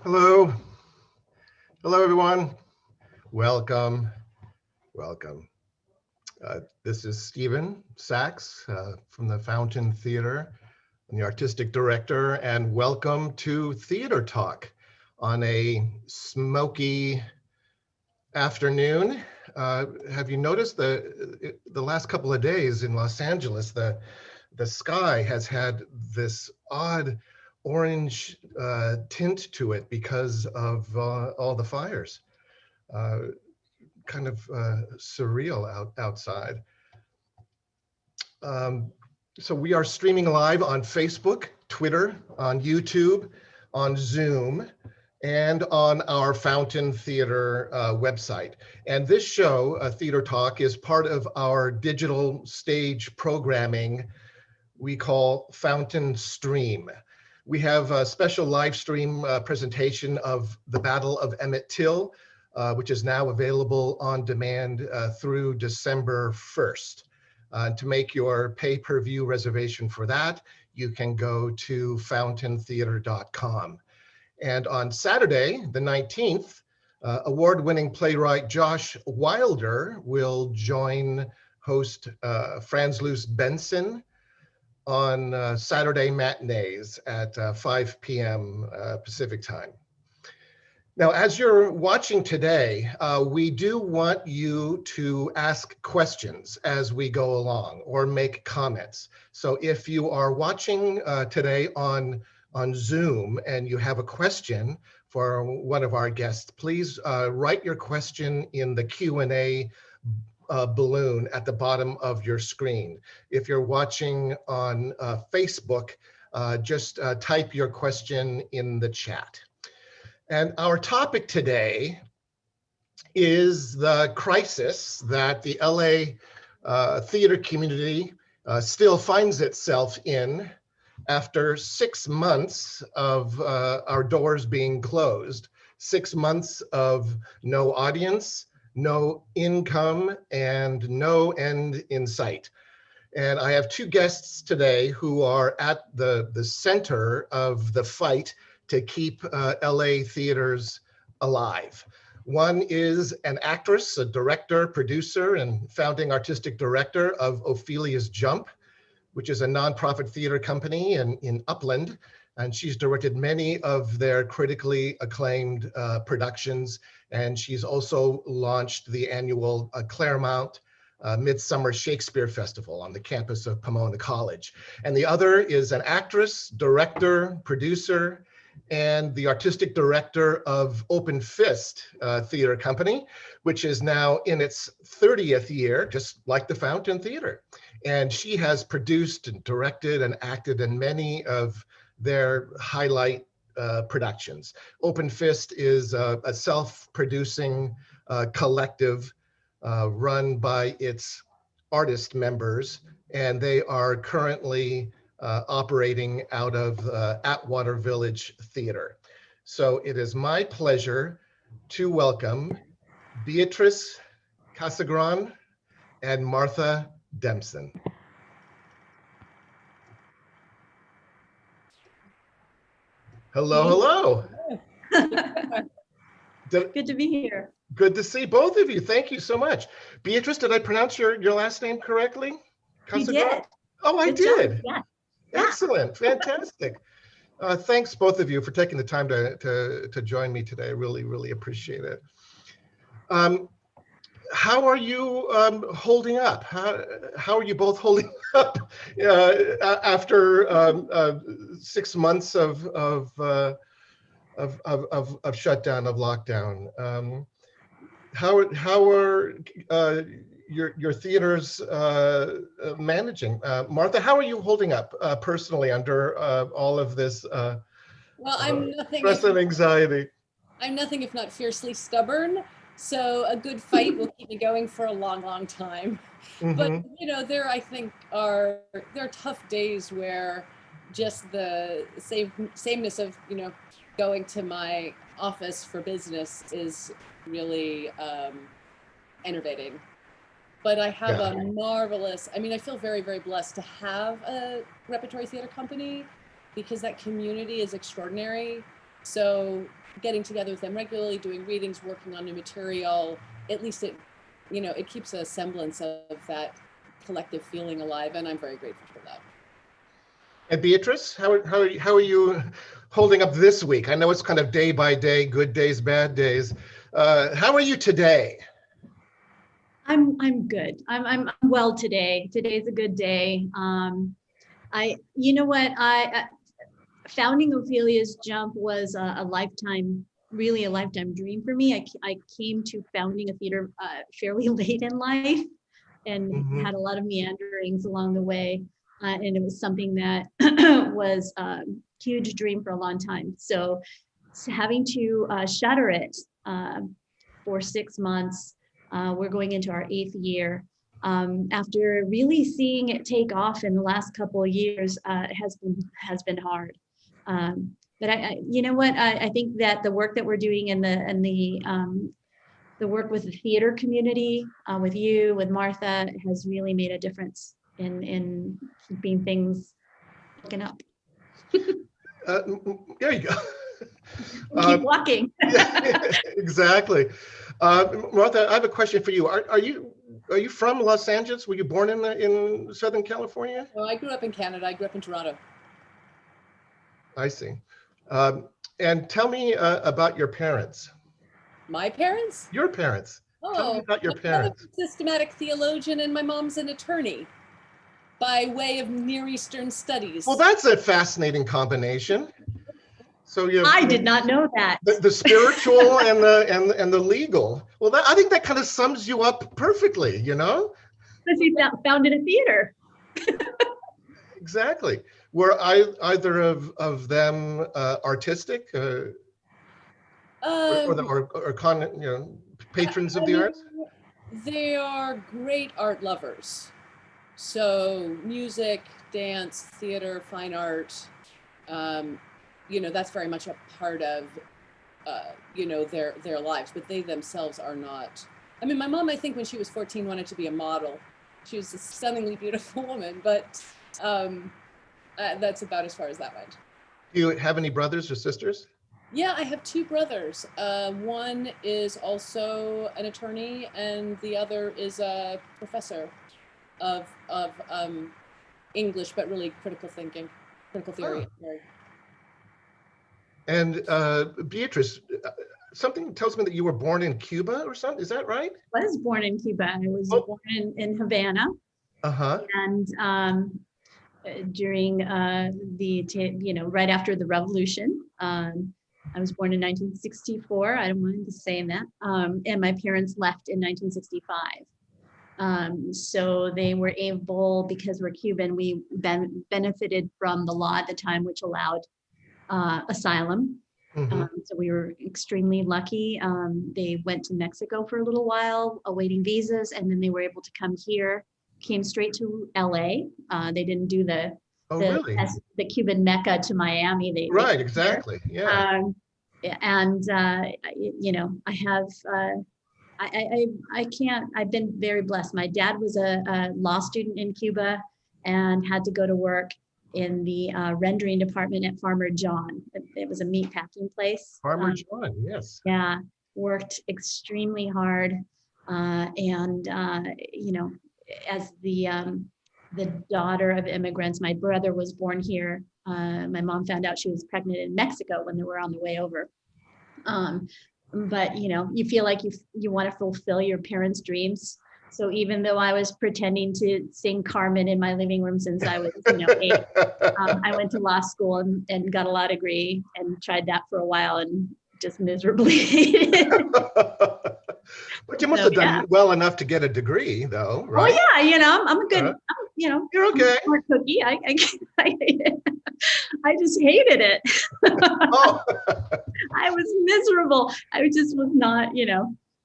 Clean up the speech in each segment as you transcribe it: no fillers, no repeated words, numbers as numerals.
Hello. Hello, everyone. Welcome. Welcome. This is Stephen Sachs from the Fountain Theater. I'm the artistic director, and welcome to Theater Talk on a smoky afternoon. Have you noticed the last couple of days in Los Angeles, the sky has had this odd orange tint to it because of all the fires. Kind of surreal outside. So we are streaming live on Facebook, Twitter, on YouTube, on Zoom, and on our Fountain Theater website. And this show, Theater Talk, is part of our digital stage programming we call Fountain Stream. We have a special live stream presentation of the Battle of Emmett Till, which is now available on demand through December 1st. To make your pay-per-view reservation for that, you can go to fountaintheater.com. And on Saturday, the 19th, award-winning playwright Josh Wilder will join host Franz Luce Benson on Saturday matinees at 5 p.m. Pacific time. Now, as you're watching today, we do want you to ask questions as we go along or make comments. So if you are watching today on Zoom and you have a question for one of our guests, please write your question in the Q&A balloon at the bottom of your screen. If you're watching on Facebook, just type your question in the chat. And our topic today is the crisis that the LA theater community still finds itself in after 6 months of our doors being closed, 6 months of no audience, no income, and no end in sight. And I have two guests today who are at the center of the fight to keep LA theaters alive. One is an actress, a director, producer, and founding artistic director of Ophelia's Jump, which is a nonprofit theater company in Upland. And she's directed many of their critically acclaimed productions. And she's also launched the annual Claremont Midsummer Shakespeare Festival on the campus of Pomona College. And the other is an actress, director, producer, and the artistic director of Open Fist Theater Company, which is now in its 30th year, just like the Fountain Theater. And she has produced and directed and acted in many of their highlight productions. Open Fist is a self-producing collective run by its artist members, and they are currently operating out of Atwater Village Theater. So it is my pleasure to welcome Beatrice Casagran and Martha Demson. Hello, hello. Good to be here. Good to see both of you. Thank you so much. Beatrice, did I pronounce your last name correctly? You did. Oh, I did. Yeah. Excellent, fantastic. Thanks both of you for taking the time to join me today. I really appreciate it. How are you holding up? How are you both holding up after 6 months of shutdown, of lockdown? How are your theaters managing? Martha, how are you holding up personally under all of this well, I'm nothing stress and anxiety? I'm nothing if not fiercely stubborn. So a good fight will keep me going for a long time. Mm-hmm. But you know, there are tough days where just the sameness of going to my office for business is really enervating. But I have a marvelous, I feel very blessed to have a repertory theater company because that community is extraordinary. So getting together with them regularly, doing readings, working on new material, at least it, you know, it keeps a semblance of that collective feeling alive, and I'm very grateful for that. And Beatrice, how are you holding up this week? I know it's kind of day by day, good days, bad days. How are you today? I'm good. I'm well today. Today's a good day. You know what, founding Ophelia's Jump was a lifetime, really a lifetime dream for me. I came to founding a theater fairly late in life and had a lot of meanderings along the way. And it was something that was a huge dream for a long time. So having to shutter it for 6 months, we're going into our 8th year. After really seeing it take off in the last couple of years, it has been hard. But you know what? I think that the work that we're doing in the work with the theater community, with you, with Martha, has really made a difference in keeping things looking up. There you go. Keep walking. Yeah, exactly. Martha, I have a question for you. Are you from Los Angeles? Were you born in Southern California? No, I grew up in Canada. I grew up in Toronto. I see. And tell me about your parents. My parents? Your parents. Tell me about your parents. I'm a systematic theologian and my mom's an attorney by way of Near Eastern studies. Well, that's a fascinating combination. So I did not know that. The spiritual and the legal. Well, I think that kind of sums you up perfectly, you know? Because he founded a theater. Exactly. Were either of them artistic or patrons of the arts? They are great art lovers. So music, dance, theater, fine art, you know, that's very much a part of, you know, their lives, but they themselves are not. I mean, my mom, I think when she was 14, wanted to be a model. She was a stunningly beautiful woman, but that's about as far as that went. Do you have any brothers or sisters? Yeah, I have 2 brothers. One is also an attorney and the other is a professor of English, but really critical thinking, critical theory. Oh. And Beatrice, something tells me that you were born in Cuba or something. Is that right? I was born in Cuba. I was born in Havana. And during right after the revolution, I was born in 1964. I don't mind saying that. And my parents left in 1965. So they were able, because we're Cuban, we benefited from the law at the time, which allowed asylum. So we were extremely lucky. They went to Mexico for a little while, awaiting visas, and then they were able to come here, came straight to LA. They didn't do the Cuban Mecca to Miami. Right, exactly. Yeah. You know, I've been very blessed. My dad was a law student in Cuba and had to go to work in the rendering department at Farmer John. It was a meat packing place. Farmer John, yes. Yeah, worked extremely hard. You know, as the daughter of immigrants, my brother was born here. My mom found out she was pregnant in Mexico when they were on the way over. But you know, you feel like you want to fulfill your parents' dreams. So even though I was pretending to sing Carmen in my living room since I was, 8, I went to law school and got a law degree and tried that for a while and just miserably hated it. But you must have done well enough to get a degree, though, right? Oh yeah, I'm a good, you're okay. I'm a smart cookie. I just hated it. Oh. I was miserable. I just was not,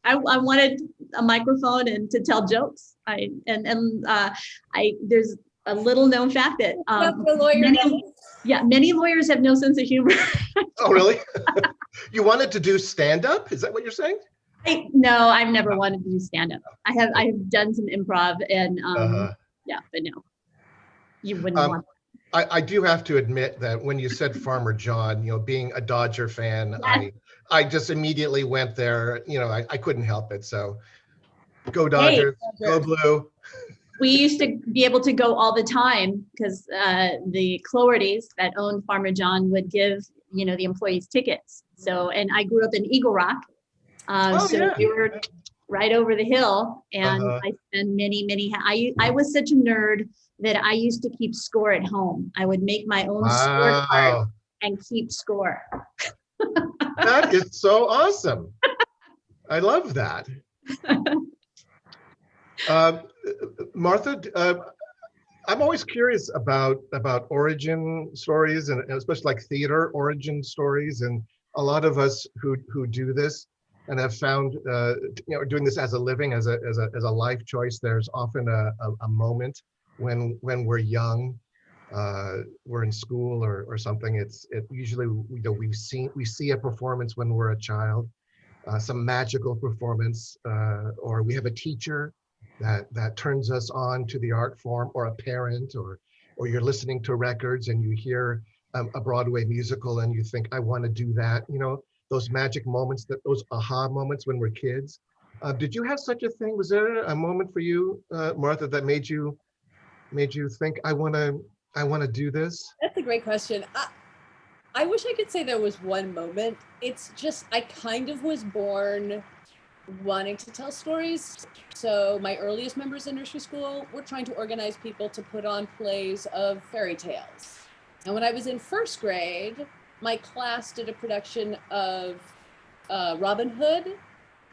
I wanted a microphone and to tell jokes. There's a little known fact that many lawyers have no sense of humor. Oh, really? You wanted to do stand-up? Is that what you're saying? No, I've never wanted to do stand-up. I have done some improv and but no, you wouldn't want that. I do have to admit that when you said Farmer John, being a Dodger fan, Yes. I just immediately went there. I couldn't help it. So go Hey, Dodgers, go blue. we used to be able to go all the time because the Clohertys that owned Farmer John would give, the employees tickets. So, and I grew up in Eagle Rock. Oh, So yeah. we were right over the hill, and I spent many, I was such a nerd that I used to keep score at home. I would make my own scorecard Wow. and keep score. That is so awesome. I love that. Martha, I'm always curious about origin stories, and especially like theater origin stories. And a lot of us who do this and have found, doing this as a living, as a life choice, there's often a moment when we're young, we're in school or something. It usually, we see a performance when we're a child, some magical performance, or we have a teacher that turns us on to the art form, or a parent, or you're listening to records and you hear a Broadway musical and you think, I want to do that. Those magic moments, those aha moments when we're kids. Did you have such a thing? Was there a moment for you, Martha, that made you think, I want to do this? That's a great question. I wish I could say there was one moment. It's just, I kind of was born wanting to tell stories. So my earliest members in nursery school were trying to organize people to put on plays of fairy tales. And when I was in first grade, my class did a production of Robin Hood.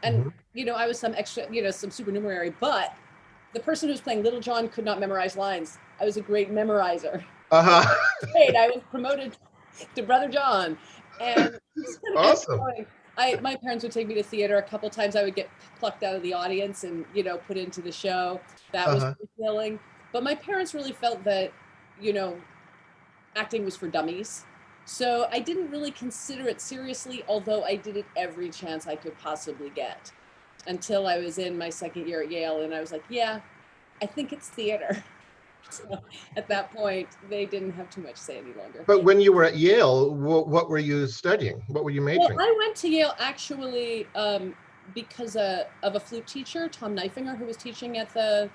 And, I was some extra, some supernumerary, but the person who was playing Little John could not memorize lines. I was a great memorizer. Great, I was promoted to Brother John. And awesome. My parents would take me to theater a couple times. I would get plucked out of the audience and, put into the show. That was fulfilling. But my parents really felt that, acting was for dummies. So I didn't really consider it seriously, although I did it every chance I could possibly get, until I was in my second year at Yale. And I was like, yeah, I think it's theater. So at that point, they didn't have too much to say any longer. But when you were at Yale, what were you studying? What were you majoring? Well, I went to Yale actually because of a flute teacher, Tom Kneifinger, who was teaching at the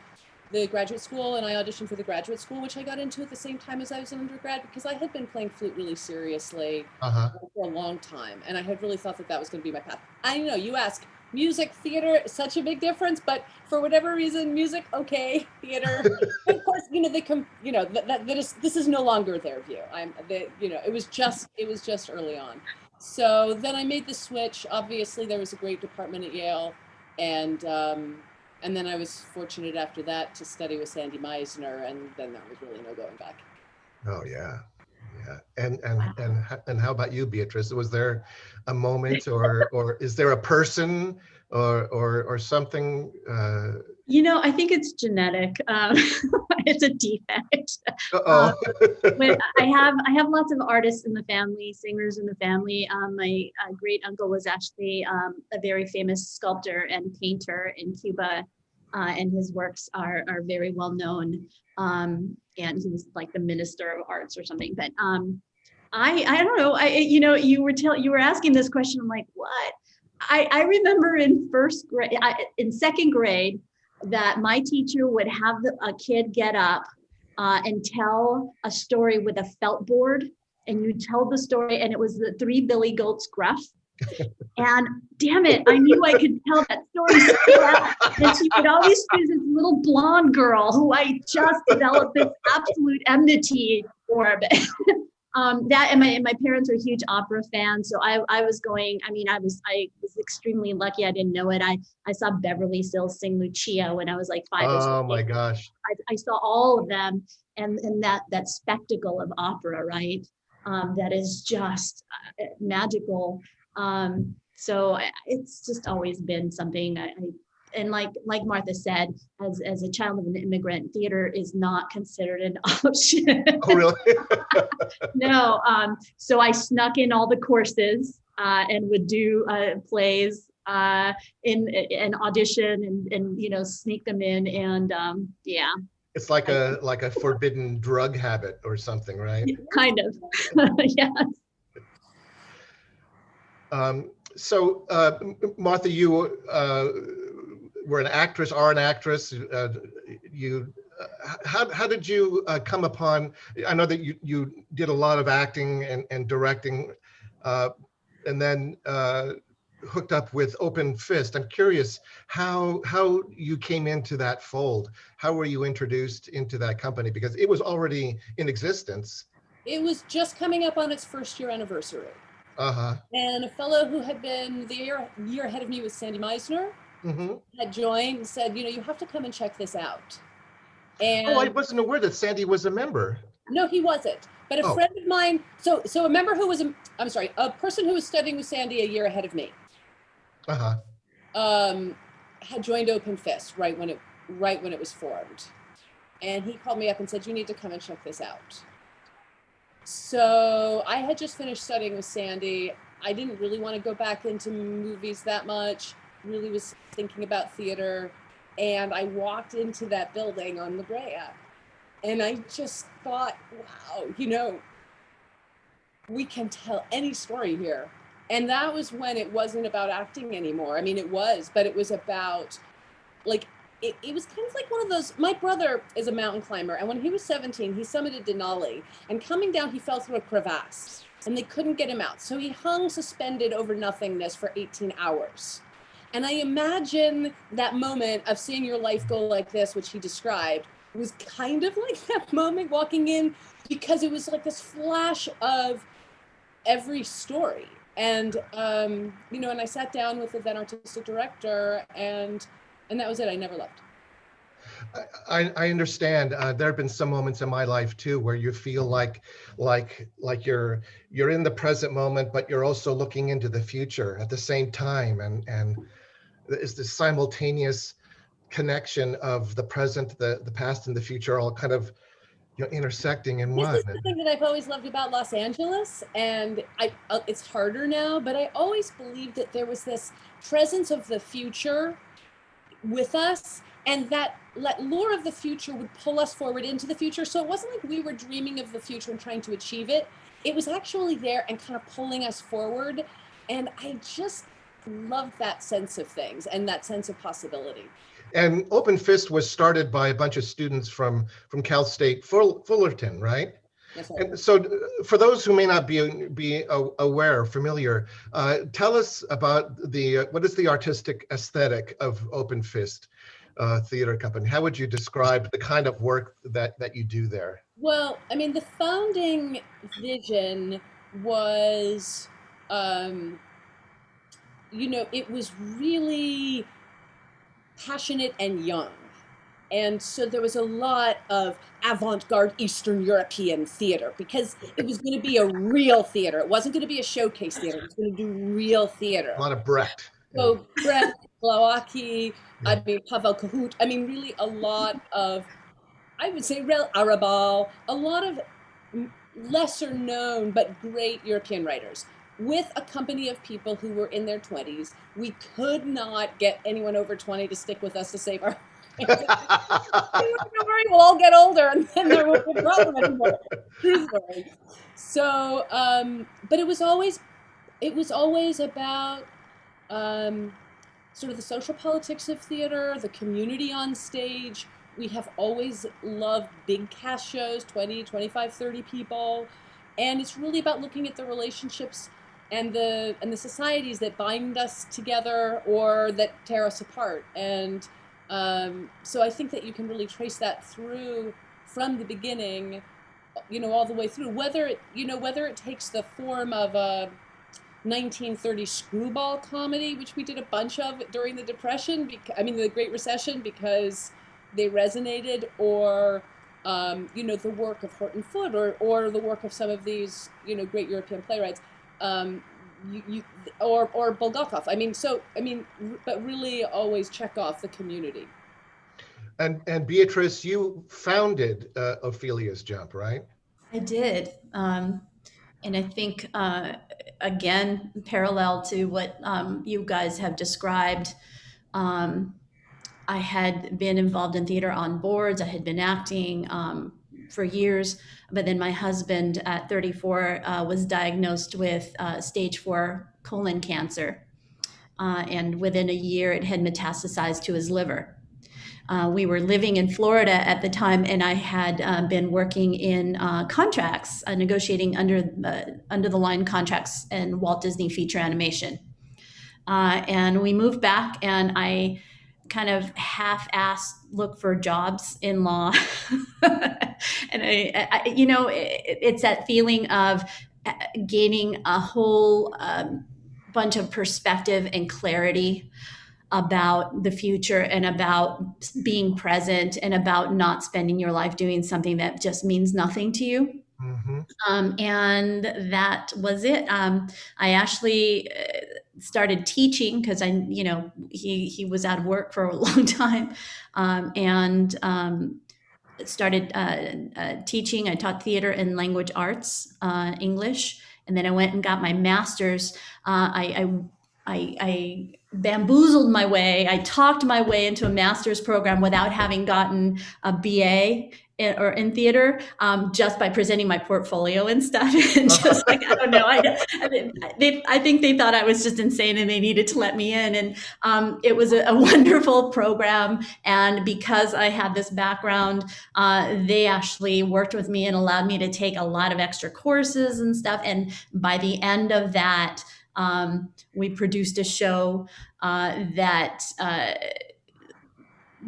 graduate school, and I auditioned for the graduate school, which I got into at the same time as I was an undergrad, because I had been playing flute really seriously for a long time, and I had really thought that was going to be my path. I know you ask, music, theater, such a big difference, but for whatever reason, music, okay, theater. Of course, they come, this is no longer their view. It was just early on. So then I made the switch. Obviously, there was a great department at Yale, and then I was fortunate after that to study with Sandy Meisner, and then there was really no going back. Oh yeah. And how about you, Beatrice? Was there a moment, or is there a person, or something? I think it's genetic. It's a defect. But I have lots of artists in the family, singers in the family. My great uncle was actually a very famous sculptor and painter in Cuba, and his works are very well known. And he was like the minister of arts or something. But I don't know. You were asking this question. I'm like, what? I remember in second grade, that my teacher would have a kid get up and tell a story with a felt board, and you tell the story, and it was the Three Billy Goats Gruff. And damn it, I knew I could tell that story so well. And she would always choose this little blonde girl who I just developed this absolute enmity for. That and my parents are huge opera fans, so I was going. I was extremely lucky. I didn't know it. I saw Beverly Sills sing Lucia when I was like 5 years old. Oh my gosh! I saw all of them, and that spectacle of opera, right? That is just magical. So it's just always been something. And like Martha said, as a child of an immigrant, theater is not considered an option. Oh, really? No. So I snuck in all the courses and would do plays in audition and sneak them in. And yeah. It's like a forbidden drug habit or something, right? Kind of. Yeah. So, Martha, you were an actress, are an actress. How did you come upon? I know that you did a lot of acting and directing, and then hooked up with Open Fist. I'm curious how you came into that fold. How were you introduced into that company? Because it was already in existence. It was just coming up on its first year anniversary. Uh-huh. And a fellow who had been the year ahead of me was Sandy Meisner, had joined and said, you have to come and check this out. And oh, I wasn't aware that Sandy was a member. No, he wasn't. But a friend of mine, so a member who was, a person who was studying with Sandy a year ahead of me, had joined Open Fist right when it was formed. And he called me up and said, you need to come and check this out. So I had just finished studying with Sandy. I didn't really want to go back into movies that much, really was thinking about theater. And I walked into that building on La Brea. And I just thought, wow, we can tell any story here. And that was when it wasn't about acting anymore. I mean, it was, but it was about, like, it was kind of like one of those, my brother is a mountain climber, and when he was 17, he summited Denali, and coming down, he fell through a crevasse, and they couldn't get him out. So he hung suspended over nothingness for 18 hours. And I imagine that moment of seeing your life go like this, which he described, was kind of like that moment walking in, because it was like this flash of every story. And, and I sat down with the then artistic director, and that was it. I never left. I understand. There have been some moments in my life too where you feel like you're in the present moment, but you're also looking into the future at the same time, and it's this simultaneous connection of the present, the past, and the future, all kind of intersecting in one. This is the thing that I've always loved about Los Angeles, and it's harder now, but I always believed that there was this presence of the future with us, and that lure of the future would pull us forward into the future. So it wasn't like we were dreaming of the future and trying to achieve it. It was actually there and kind of pulling us forward. And I just loved that sense of things and that sense of possibility. And Open Fist was started by a bunch of students from Cal State Fullerton, right? Yes, sir. And so for those who may not be aware, familiar, tell us about what is the artistic aesthetic of Open Fist Theater Company? How would you describe the kind of work that you do there? Well, I mean, the founding vision was, it was really passionate and young. And so there was a lot of avant-garde Eastern European theater, because it was going to be a real theater. It wasn't going to be a showcase theater. It was going to do real theater. A lot of Brecht. So Brecht, Glowacki, Pavel Kahoot. I mean, really a lot of, I would say, Rel Arabal, a lot of lesser known but great European writers, with a company of people who were in their 20s. We could not get anyone over 20 to stick with us to save our don't worry, we'll all get older and then there won't be a problem anymore. True story. So, but it was always about sort of the social politics of theater, the community on stage. We have always loved big cast shows, 20, 25, 30 people. And it's really about looking at the relationships and the societies that bind us together or that tear us apart. And so I think that you can really trace that through from the beginning, all the way through, whether it takes the form of a 1930s screwball comedy, which we did a bunch of during the Depression, the Great Recession, because they resonated, or the work of Horton Foote, or the work of some of these great European playwrights, or Bulgakov. But really always check off the community. And Beatrice, you founded Ophelia's Jump, right? I did. And I think, again, parallel to what you guys have described, I had been involved in theater on boards. I had been acting for years, but then my husband at 34 was diagnosed with stage 4 colon cancer. And within a year, it had metastasized to his liver. We were living in Florida at the time, and I had been working in contracts, negotiating under the line contracts in Walt Disney feature animation. And we moved back, and I kind of half-assed look for jobs in law. And it's that feeling of gaining a whole bunch of perspective and clarity about the future and about being present and about not spending your life doing something that just means nothing to you. Mm-hmm. And that was it. I actually started teaching because he was out of work for a long time, and started teaching. I taught theater and language arts, English, and then I went and got my master's. I bamboozled my way. I talked my way into a master's program without having gotten a BA in theater, just by presenting my portfolio and stuff. And just like, I don't know, I think they thought I was just insane and they needed to let me in. And it was a wonderful program. And because I had this background, they actually worked with me and allowed me to take a lot of extra courses and stuff. And by the end of that, we produced a show that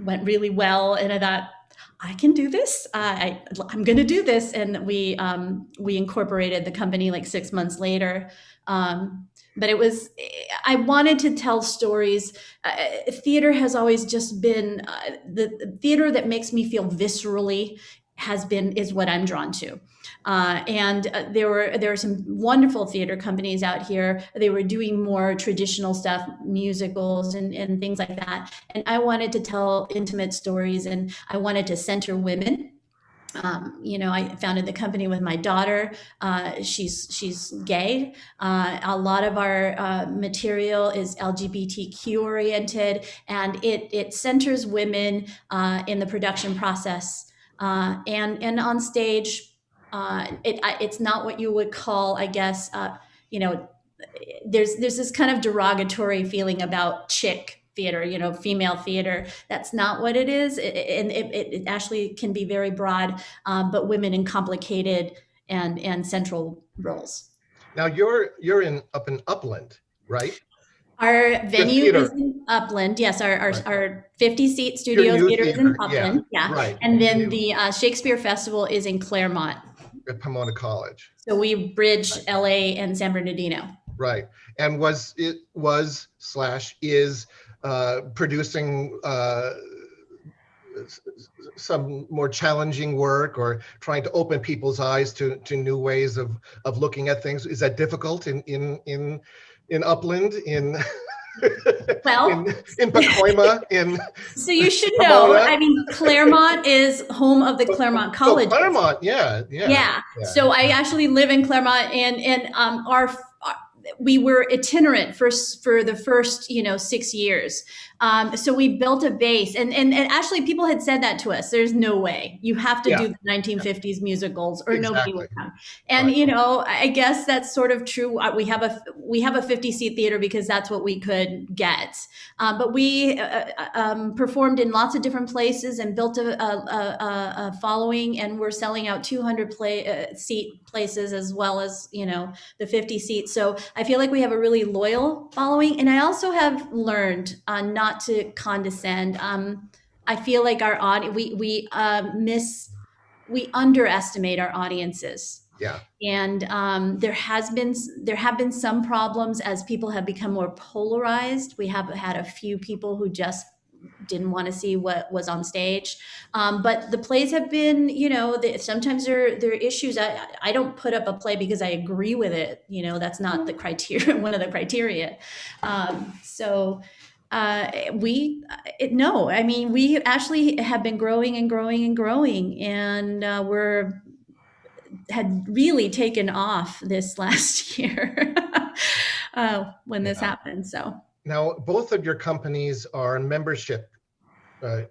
went really well, and I thought, I can do this. I'm going to do this, and we incorporated the company like 6 months later. But I wanted to tell stories. Theater has always just been the theater that makes me feel viscerally is what I'm drawn to. And there were some wonderful theater companies out here. They were doing more traditional stuff, musicals and things like that. And I wanted to tell intimate stories, and I wanted to center women. I founded the company with my daughter. She's gay. A lot of our material is LGBTQ oriented, and it centers women in the production process and on stage. It's not what you would call, I guess, there's this kind of derogatory feeling about chick theater, female theater. That's not what it is. It actually can be very broad, but women in complicated and central roles. Now you're up in Upland, right? Our venue is in Upland. Yes, our 50-seat studio theater is in Upland. Yeah. Right. And then the Shakespeare Festival is in Claremont. At Pomona College. So we bridge LA and San Bernardino. Right. And is producing some more challenging work, or trying to open people's eyes to new ways of looking at things. Is that difficult in Upland, in Pacoima, so you should know, I mean, Claremont is home of the Claremont College. Claremont, yeah. So I actually live in Claremont, and we were itinerant for the first 6 years. So we built a base, and actually people had said that to us. There's no way, you have to do the 1950s musicals or nobody will come. And I guess that's sort of true. We have a 50-seat theater because that's what we could get. But we performed in lots of different places and built a following, and we're selling out 200-seat places as well as the 50 seats. So I feel like we have a really loyal following, and I also have learned not to condescend. I feel like our audience, we underestimate our audiences. Yeah. And there have been some problems as people have become more polarized. We have had a few people who just didn't want to see what was on stage. But the plays have been, sometimes there are issues. I don't put up a play because I agree with it. That's not the criteria, one of the criteria. We actually have been growing and growing and growing, and had really taken off this last year when this happened. So now both of your companies are membership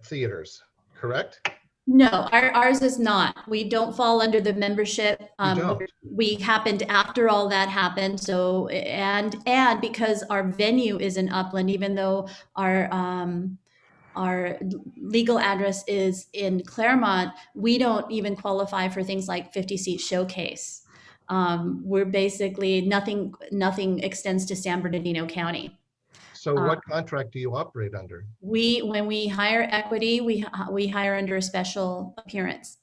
theaters, correct? No, ours is not. We don't fall under the membership. You don't. We happened after all that happened. So, and because our venue is in Upland, even though our legal address is in Claremont, we don't even qualify for things like 50-seat showcase. We're basically nothing extends to San Bernardino County. So what contract do you operate under? When we hire equity, we hire under a special appearance.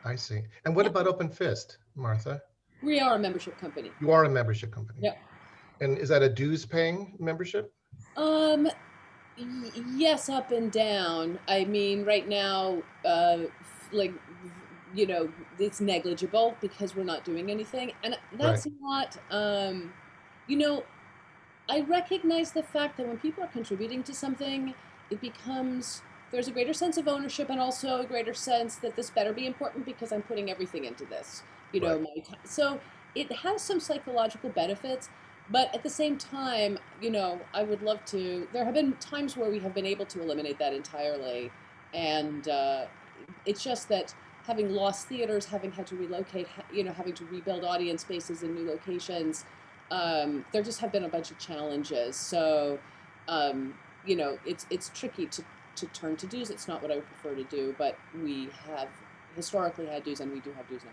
I see. And what about Open Fist, Martha? We are a membership company. You are a membership company. Yeah. And is that a dues paying membership? Yes, up and down. I mean, right now, like, you know, it's negligible because we're not doing anything. And that's not, you know, I recognize the fact that when people are contributing to something, it becomes, there's a greater sense of ownership and also a greater sense that this better be important because I'm putting everything into this, you know, my time. So it has some psychological benefits, but at the same time, you know, I would love to, there have been times where we have been able to eliminate that entirely. And it's just that having lost theaters, having had to relocate, you know, having to rebuild audience spaces in new locations, there just have been a bunch of challenges. So, you know, it's tricky to turn to dues. It's not what I would prefer to do, but we have historically had dues and we do have dues now.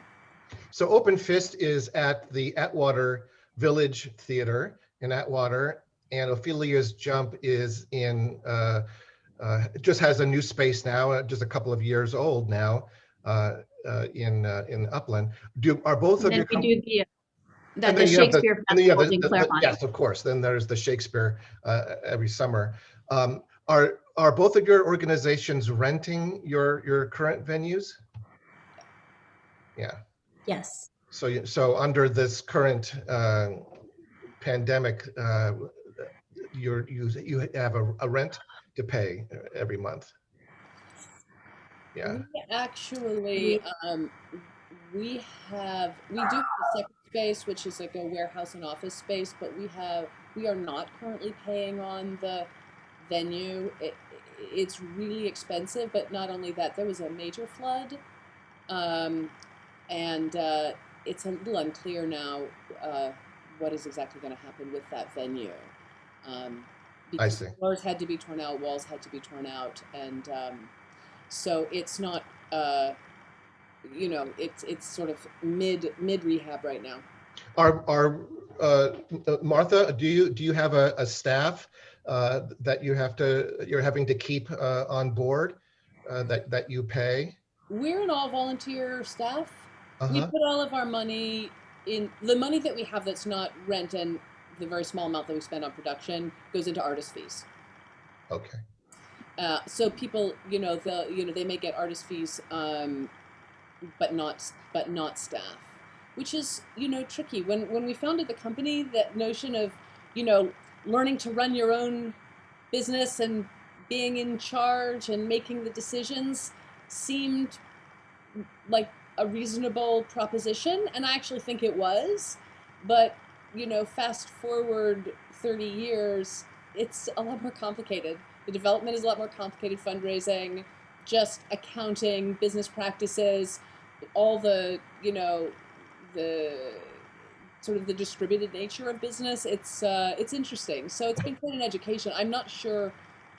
So Open Fist is at the Atwater Village Theater in Atwater, and Ophelia's Jump is in, just has a new space now, just a couple of years old now, in Upland. Are both of you? The Shakespeare Festival in Claremont. Yes, of course. Then there's the Shakespeare every summer. Are both of your organizations renting your current venues? Yeah. Yes. So under this current pandemic, you have a rent to pay every month. Yeah. Actually, we do have a separate space, which is like a warehouse and office space, but we are not currently paying on the venue. It's really expensive, but not only that, there was a major flood, and it's a little unclear now what is exactly going to happen with that venue. Because floors had to be torn out, walls had to be torn out, and so it's not, you know, it's sort of mid rehab right now. Martha, do you have a staff that you're having to keep on board that you pay? We're an all volunteer staff. Uh-huh. We put all of our money in, the money that we have that's not rent and the very small amount that we spend on production goes into artist fees. Okay. So people, you know, they may get artist fees, but not staff, which is, you know, tricky. When we founded the company, that notion of, you know, learning to run your own business and being in charge and making the decisions seemed like a reasonable proposition, and I actually think it was. But, you know, fast forward 30 years, it's a lot more complicated. The development is a lot more complicated, fundraising, just accounting, business practices, all the, you know, the sort of the distributed nature of business. It's interesting. So it's been quite an education. I'm not sure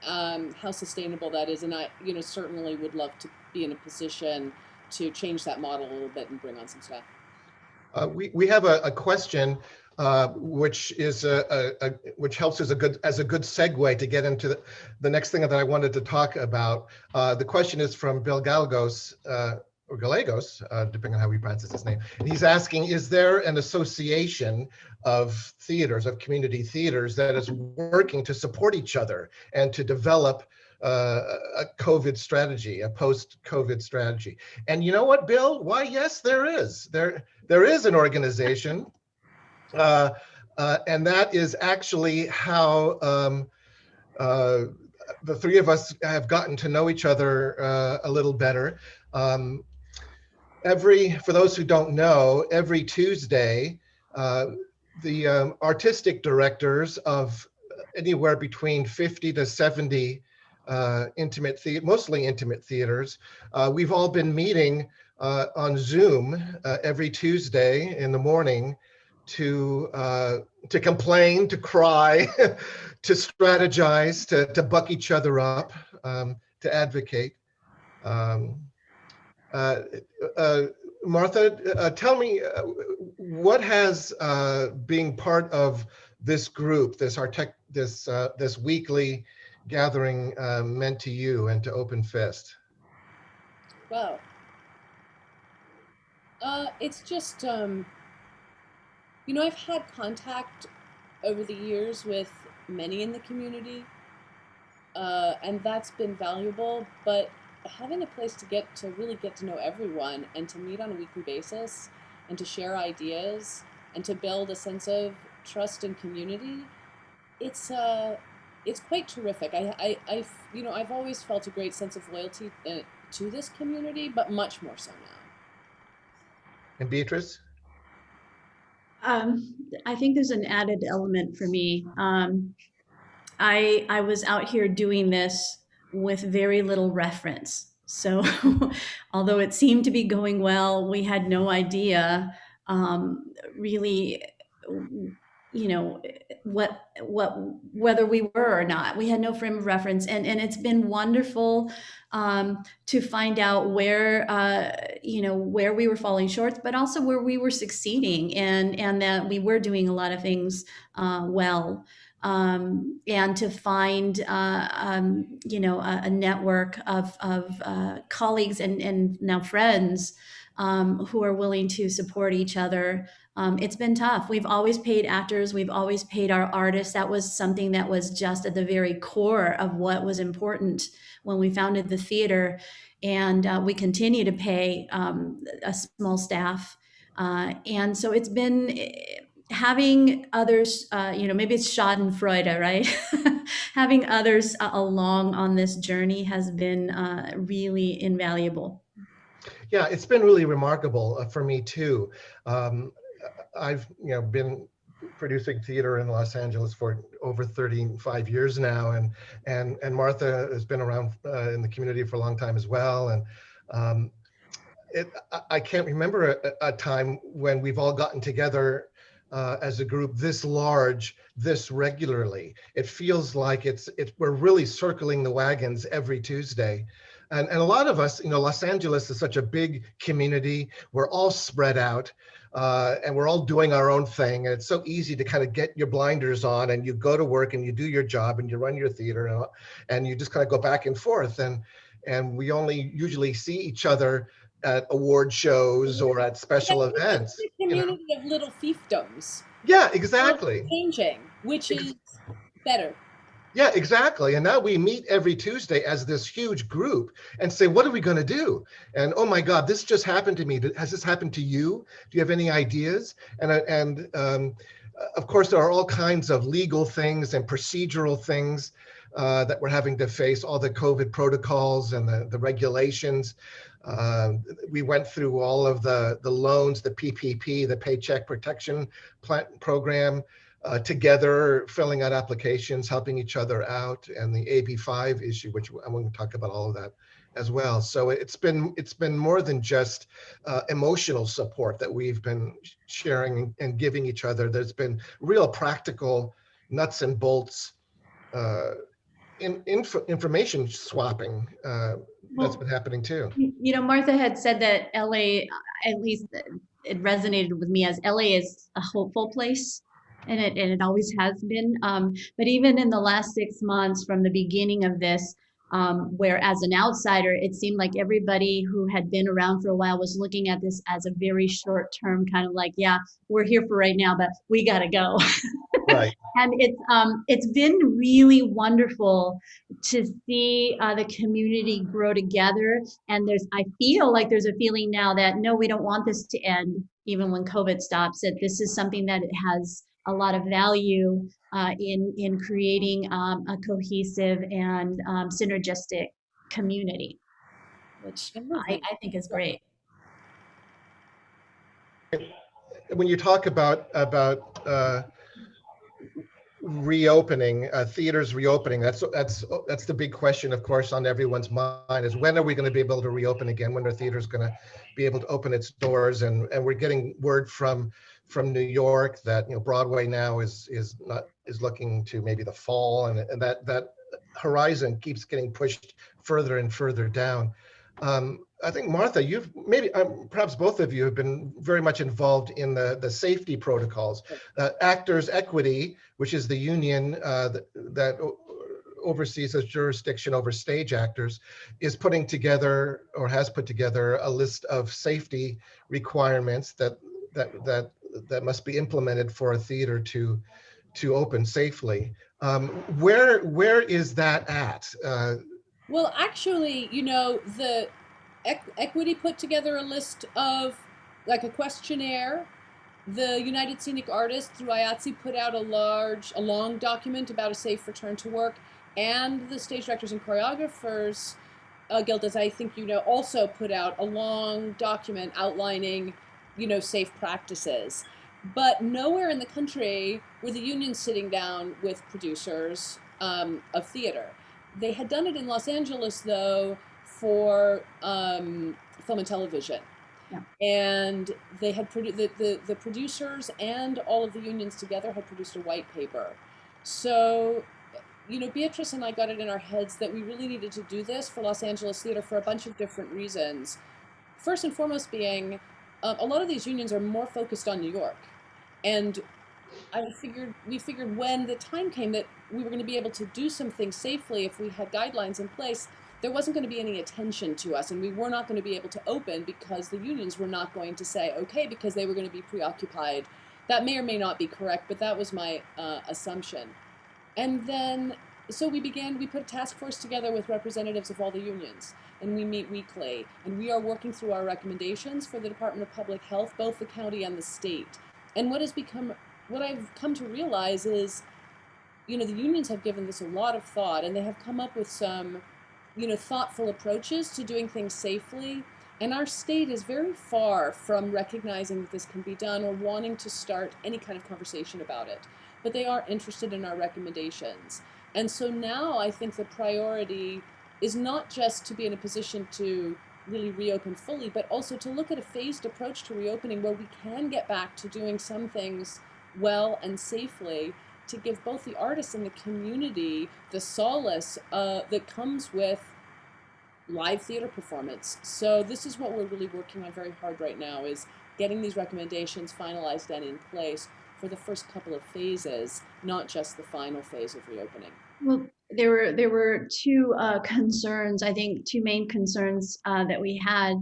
how sustainable that is, and I, you know, certainly would love to be in a position to change that model a little bit and bring on some staff. We have a question which is which helps as a good segue to get into the next thing that I wanted to talk about. The question is from Bill Gallegos, or Gallegos, depending on how we pronounce his name. And he's asking, is there an association of theaters, of community theaters, that is working to support each other and to develop a COVID strategy, a post-COVID strategy? And you know what, Bill? Why, yes, there is. There is an organization, and that is actually how the three of us have gotten to know each other a little better. For those who don't know, every Tuesday, the artistic directors of anywhere between 50 to 70 mostly intimate theaters. We've all been meeting on Zoom every Tuesday in the morning to complain, to cry, to strategize, to buck each other up, to advocate. Um, uh, Martha, tell me, what has being part of this group, this weekly gathering meant to you and to Open Fist? Wow. It's just, I've had contact over the years with many in the community, and that's been valuable, but having a place to really get to know everyone and to meet on a weekly basis and to share ideas and to build a sense of trust and community, it's quite terrific. I've always felt a great sense of loyalty to this community, but much more so now. And Beatrice? I think there's an added element for me. I was out here doing this with very little reference. So although it seemed to be going well, we had no idea really, whether we were or not. We had no frame of reference, and it's been wonderful to find out where where we were falling short, but also where we were succeeding, and that we were doing a lot of things well. And to find a network of colleagues and now friends who are willing to support each other. It's been tough. We've always paid actors. We've always paid our artists. That was something that was just at the very core of what was important when we founded the theater. And we continue to pay a small staff. And so it's been having others, maybe it's Schadenfreude, right? Having others along on this journey has been really invaluable. Yeah, it's been really remarkable for me too. I've been producing theater in Los Angeles for over 35 years now, and Martha has been around in the community for a long time as well. And I can't remember a time when we've all gotten together as a group this large, this regularly. It feels like we're really circling the wagons every Tuesday. And a lot of us, Los Angeles is such a big community. We're all spread out and we're all doing our own thing. And it's so easy to kind of get your blinders on and you go to work and you do your job and you run your theater and you just kind of go back and forth. And we only usually see each other at award shows or at special events. It's a community of little fiefdoms. Yeah, exactly. Changing, which is better. Yeah, exactly. And now we meet every Tuesday as this huge group and say, what are we going to do? And oh my God, this just happened to me. Has this happened to you? Do you have any ideas? And of course, there are all kinds of legal things and procedural things that we're having to face, all the COVID protocols and the regulations. We went through all of the loans, the PPP, the Paycheck Protection Program, together, filling out applications, helping each other out, and the AB5 issue, which I'm going to talk about all of that as well. So it's been more than just emotional support that we've been sharing and giving each other. There's been real practical nuts and bolts information swapping that's been happening too. Martha had said that LA, at least it resonated with me, as LA is a hopeful place. And it always has been. But even in the last 6 months from the beginning of this, where as an outsider, it seemed like everybody who had been around for a while was looking at this as a very short term kind of like, yeah, we're here for right now, but we got to go. Right. And it's been really wonderful to see the community grow together. And I feel like there's a feeling now that, no, we don't want this to end, even when COVID stops, that this is something that it has a lot of value in creating a cohesive and synergistic community, which I think is great. When you talk about reopening, theaters reopening. That's the big question, of course, on everyone's mind, is when are we going to be able to reopen again? When are theaters going to be able to open its doors? And we're getting word from New York that, you know, Broadway now is looking to maybe the fall, and that horizon keeps getting pushed further and further down. I think, Martha, you've maybe, perhaps both of you have been very much involved in the safety protocols. Actors Equity, which is the union that oversees the jurisdiction over stage actors, is putting together, or has put together, a list of safety requirements that must be implemented for a theater to open safely. Where is that at? Well, actually, you know, the Equity put together a list of, like, a questionnaire. The United Scenic Artists through IATSE put out a long document about a safe return to work, and the Stage Directors and Choreographers Guild, as I think you know, also put out a long document outlining, you know, safe practices. But nowhere in the country were the unions sitting down with producers of theater. They had done it in Los Angeles, though, for film and television. Yeah. And they had the producers and all of the unions together had produced a white paper. So, you know, Beatrice and I got it in our heads that we really needed to do this for Los Angeles theater for a bunch of different reasons. First and foremost being, a lot of these unions are more focused on New York. And we figured when the time came that we were going to be able to do some things safely if we had guidelines in place, there wasn't going to be any attention to us, and we were not going to be able to open because the unions were not going to say okay, because they were going to be preoccupied. That may or may not be correct, but that was my assumption. And then, so we put a task force together with representatives of all the unions, and we meet weekly, and we are working through our recommendations for the Department of Public Health, both the county and the state. And what I've come to realize is, you know, the unions have given this a lot of thought, and they have come up with some, you know, thoughtful approaches to doing things safely. And our state is very far from recognizing that this can be done or wanting to start any kind of conversation about it. But they are interested in our recommendations. And so now I think the priority is not just to be in a position to really reopen fully, but also to look at a phased approach to reopening where we can get back to doing some things well and safely, to give both the artists and the community the solace that comes with live theater performance. So this is what we're really working on very hard right now, is getting these recommendations finalized and in place for the first couple of phases, not just the final phase of reopening. Well, there were two concerns, I think, two main concerns that we had.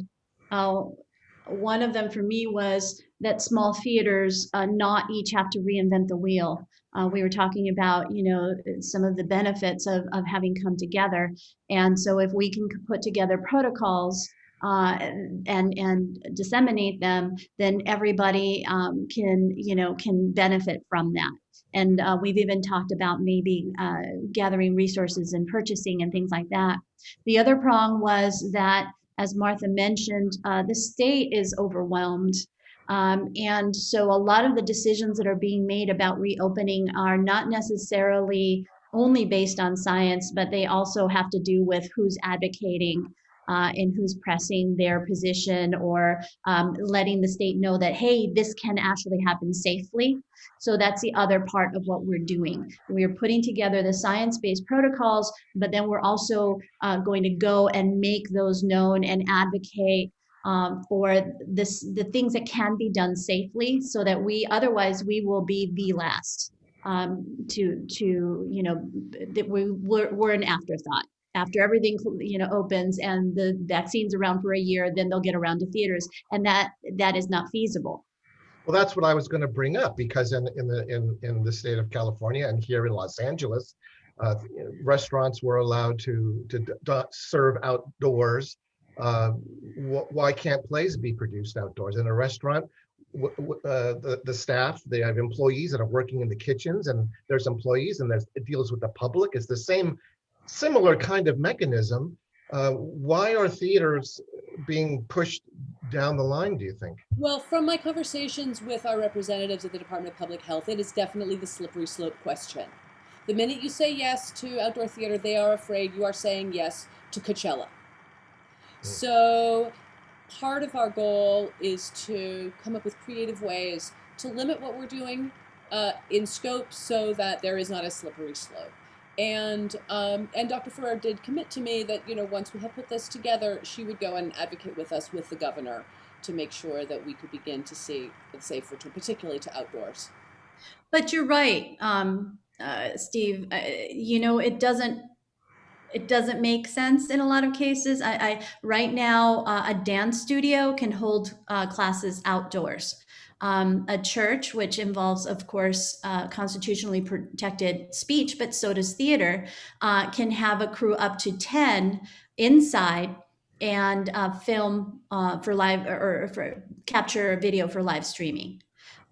One of them for me was that small theaters not each have to reinvent the wheel. We were talking about, you know, some of the benefits of having come together. And so if we can put together protocols and disseminate them, then everybody can benefit from that. And we've even talked about maybe gathering resources and purchasing and things like that. The other prong was that, as Martha mentioned, the state is overwhelmed. And so a lot of the decisions that are being made about reopening are not necessarily only based on science, but they also have to do with who's advocating and who's pressing their position, or letting the state know that, hey, this can actually happen safely. So that's the other part of what we're doing. We're putting together the science-based protocols, but then we're also going to go and make those known and advocate for the things that can be done safely, so that otherwise we will be the last that we're an afterthought. After everything, you know, opens and the vaccine's around for a year, then they'll get around to theaters, and that is not feasible. Well, that's what I was going to bring up, because in the state of California and here in Los Angeles, restaurants were allowed to serve outdoors. Why can't plays be produced outdoors? In a restaurant, the staff, they have employees that are working in the kitchens, and there's employees, and it deals with the public. It's the similar kind of mechanism. Why are theaters being pushed down the line, do you think? Well, from my conversations with our representatives at the Department of Public Health, it is definitely the slippery slope question. The minute you say yes to outdoor theater, they are afraid you are saying yes to Coachella. Mm. So part of our goal is to come up with creative ways to limit what we're doing in scope so that there is not a slippery slope. And Dr. Ferrer did commit to me that, you know, once we have put this together, she would go and advocate with us, with the governor, to make sure that we could begin to see a safe return, particularly to outdoors. But you're right, Steve. You know, it doesn't make sense in a lot of cases. I right now, a dance studio can hold classes outdoors. A church, which involves, of course, constitutionally protected speech, but so does theater, can have a crew up to 10 inside and film for live or for capture video for live streaming.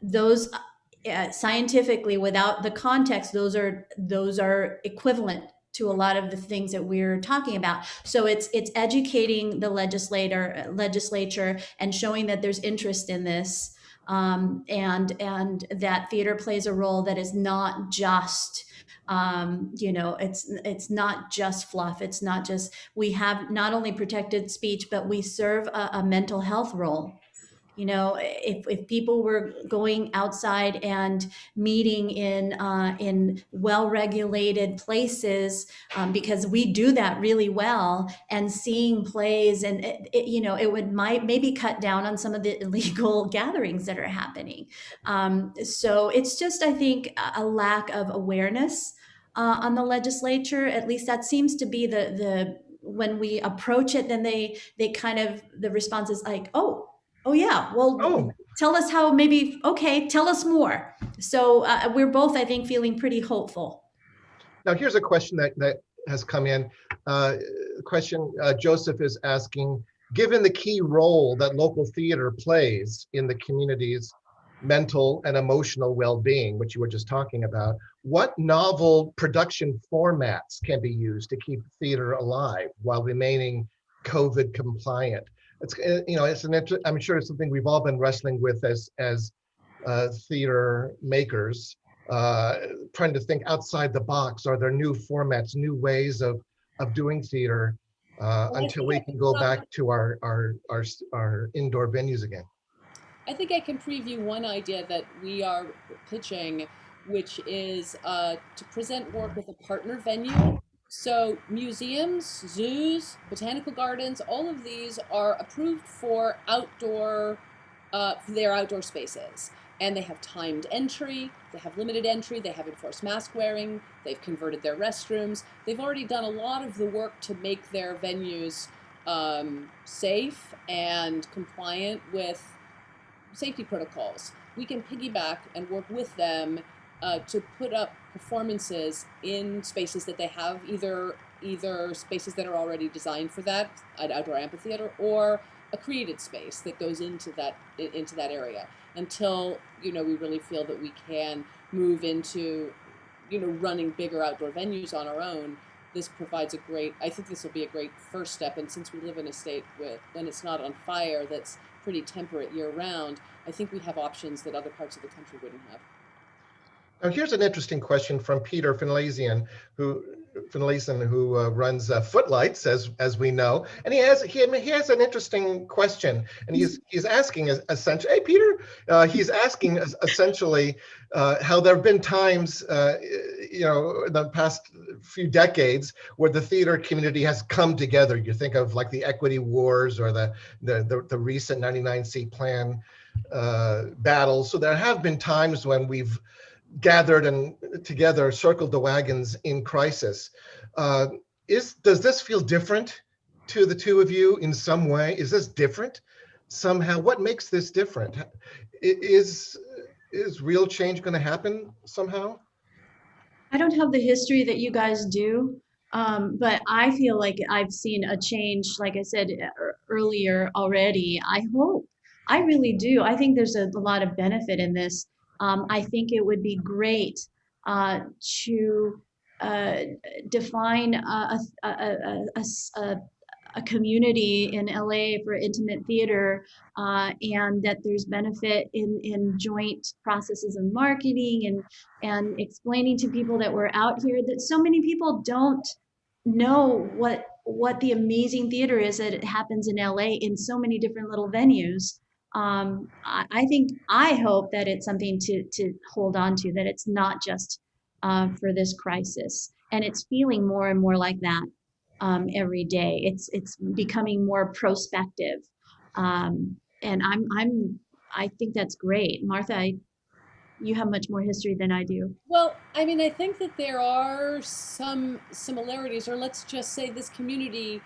Those scientifically, without the context, those are equivalent to a lot of the things that we're talking about. So it's educating the legislature and showing that there's interest in this, and that theater plays a role that is not just you know, it's not just fluff. It's not just, we have not only protected speech, but we serve a mental health role. You know, if people were going outside and meeting in well-regulated places, because we do that really well, and seeing plays, and you know, it would might maybe cut down on some of the illegal gatherings that are happening. So it's just, I think, a lack of awareness on the legislature. At least that seems to be the when we approach it, then they kind of, the response is like, oh yeah, well, Oh, tell us how, maybe, okay, tell us more. So we're both, I think, feeling pretty hopeful. now here's a question that has come in. Question Joseph is asking, given the key role that local theater plays in the community's mental and emotional well-being, which you were just talking about, what novel production formats can be used to keep theater alive while remaining COVID compliant? It's, you know, it's I'm sure it's something we've all been wrestling with as theater makers, trying to think outside the box. Are there new formats, new ways of doing theater until we can go back to our indoor venues again? I think I can preview one idea that we are pitching, which is to present work with a partner venue. So museums, zoos, botanical gardens, all of these are approved for their outdoor spaces. And they have timed entry, they have limited entry, they have enforced mask wearing, they've converted their restrooms. They've already done a lot of the work to make their venues safe and compliant with safety protocols. We can piggyback and work with them to put up performances in spaces that they have, either spaces that are already designed for that, an outdoor amphitheater, or a created space that goes into that area, until, you know, we really feel that we can move into, you know, running bigger outdoor venues on our own. This provides I think this will be a great first step. And since we live in a state when it's not on fire, that's pretty temperate year round, I think we have options that other parts of the country wouldn't have. Now, here's an interesting question from Peter Finlayson, who runs Footlights, as we know, and he has an interesting question, and he's asking essentially, hey Peter, he's asking essentially how there have been times, you know, in the past few decades where the theater community has come together. You think of like the equity wars or the recent 99-seat plan battles. So there have been times when we've gathered and together circled the wagons in crisis. Does this feel different to the two of you in some way? Is this different somehow? What makes this different? Is real change going to happen somehow? I don't have the history that you guys do, but I feel like I've seen a change, like I said earlier already. I really do. I think there's a lot of benefit in this. I think it would be great to define a community in LA for intimate theater, and that there's benefit in joint processes of marketing and explaining to people that we're out here, that so many people don't know what the amazing theater is that it happens in LA in so many different little venues. I think, I hope that it's something to hold on to, that it's not just for this crisis, and it's feeling more and more like that every day. It's becoming more prospective, and I think that's great, Martha. You have much more history than I do. Well, I mean, I think that there are some similarities, or let's just say this community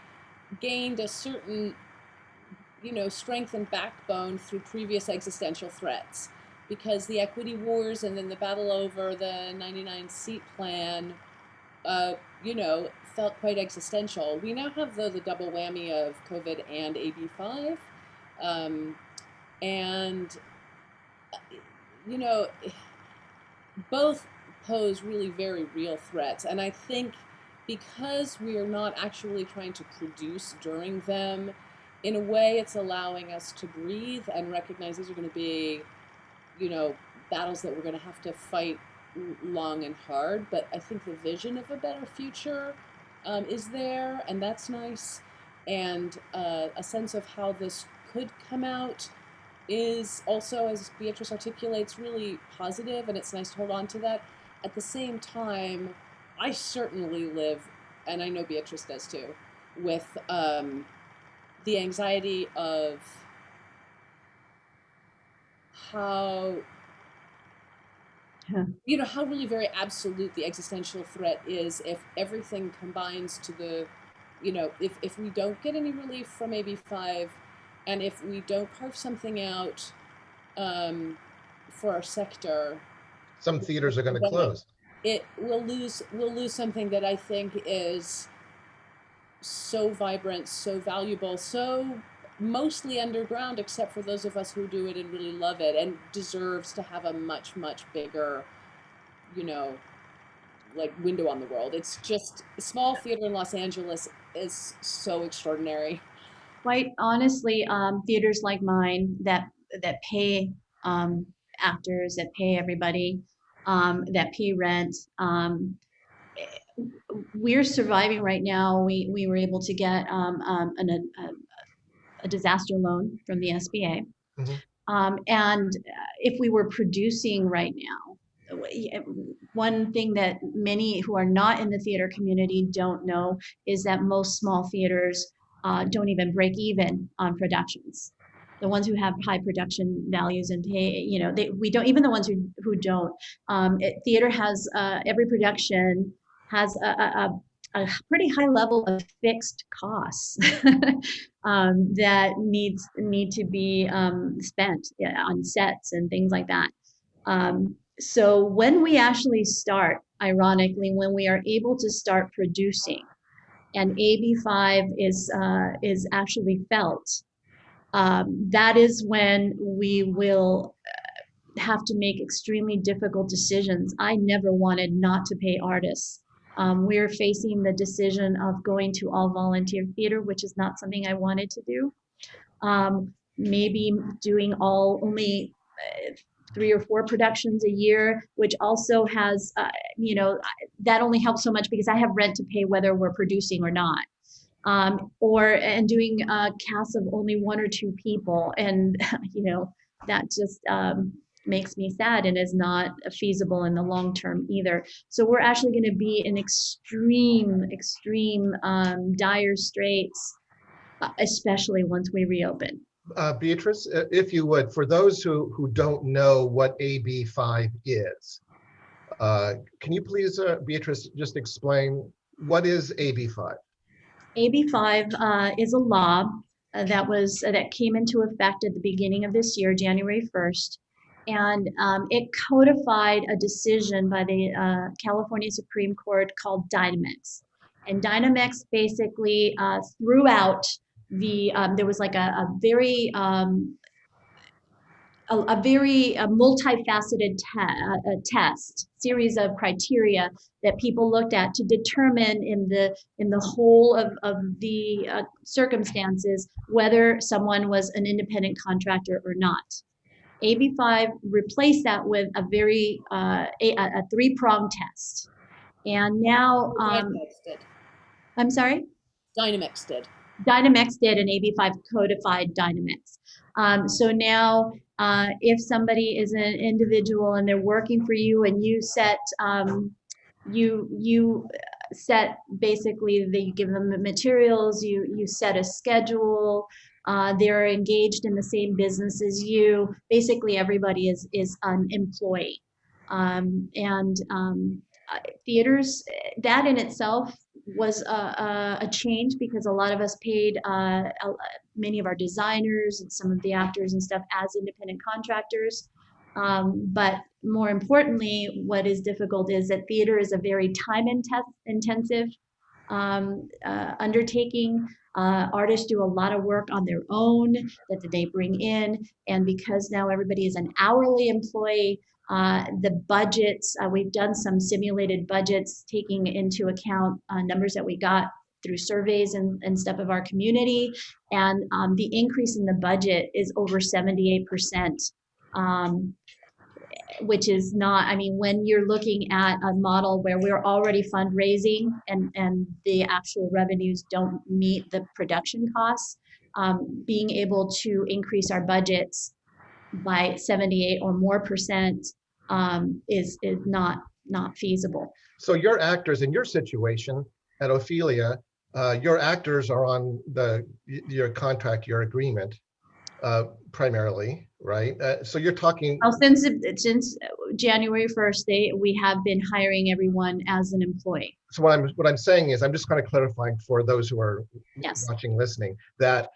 gained a certain, strength and backbone through previous existential threats, because the equity wars and then the battle over the 99 seat plan, felt quite existential. We now have, though, the double whammy of COVID and AB5. And, you know, both pose really very real threats. And I think because we are not actually trying to produce during them, in a way, it's allowing us to breathe and recognize these are going to be, battles that we're going to have to fight long and hard. But I think the vision of a better future is there, and that's nice. And a sense of how this could come out is also, as Beatrice articulates, really positive, and it's nice to hold on to that. At the same time, I certainly live, and I know Beatrice does too, with the anxiety of how, how really very absolute the existential threat is if everything combines to the, if we don't get any relief from AB5, and if we don't carve something out for our sector, some theaters are going to close. We'll lose something that I think is so vibrant, so valuable, so mostly underground, except for those of us who do it and really love it, and deserves to have a much, much bigger, window on the world. It's just, a small theater in Los Angeles is so extraordinary. Quite honestly, theaters like mine that pay actors, that pay everybody, that pay rent, we're surviving right now. We were able to get a disaster loan from the SBA. Mm-hmm. And if we were producing right now, one thing that many who are not in the theater community don't know is that most small theaters don't even break even on productions. The ones who have high production values and pay, we don't, even the ones who don't. Theater has, every production has a pretty high level of fixed costs that need to be spent on sets and things like that. So when we actually start, ironically, when we are able to start producing, and AB5 is actually felt, that is when we will have to make extremely difficult decisions. I never wanted not to pay artists. We're facing the decision of going to all volunteer theater, which is not something I wanted to do. Maybe doing only 3 or 4 productions a year, which also has, that only helps so much because I have rent to pay whether we're producing or not. And doing a cast of only 1 or 2 people, and that just makes me sad and is not feasible in the long term either. So we're actually going to be in extreme dire straits, especially once we reopen. Beatrice, if you would, for those who don't know what AB5 is, can you please, Beatrice, just explain what is AB5? AB5 is a law that came into effect at the beginning of this year, January 1st, and it codified a decision by the California Supreme Court called Dynamex. And Dynamex basically threw out there was like a very a very multifaceted test, series of criteria that people looked at to determine in the whole of the circumstances whether someone was an independent contractor or not. AB5 replaced that with a very a three-pronged test. And now, Dynamics did. I'm sorry? Dynamics did. Dynamics did, and AB5 codified Dynamics. So now, if somebody is an individual and they're working for you, and you set you set basically that you give them the materials, you set a schedule, they're engaged in the same business as you. Basically, everybody is an employee, and theaters, that in itself was a change because a lot of us paid many of our designers and some of the actors and stuff as independent contractors. But more importantly, what is difficult is that theater is a very time-intensive undertaking. Artists do a lot of work on their own that they bring in, and because now everybody is an hourly employee, the budgets, we've done some simulated budgets taking into account numbers that we got through surveys and stuff of our community, and the increase in the budget is over 78%. Which is not, I mean, when you're looking at a model where we're already fundraising and the actual revenues don't meet the production costs, being able to increase our budgets by 78 or more percent is not feasible. So your actors in your situation at Ophelia, your actors are on your contract, your agreement, primarily, right? So you're talking. Well, since January 1st, we have been hiring everyone as an employee. So what I'm saying is, I'm just kind of clarifying for those who are watching, listening, that,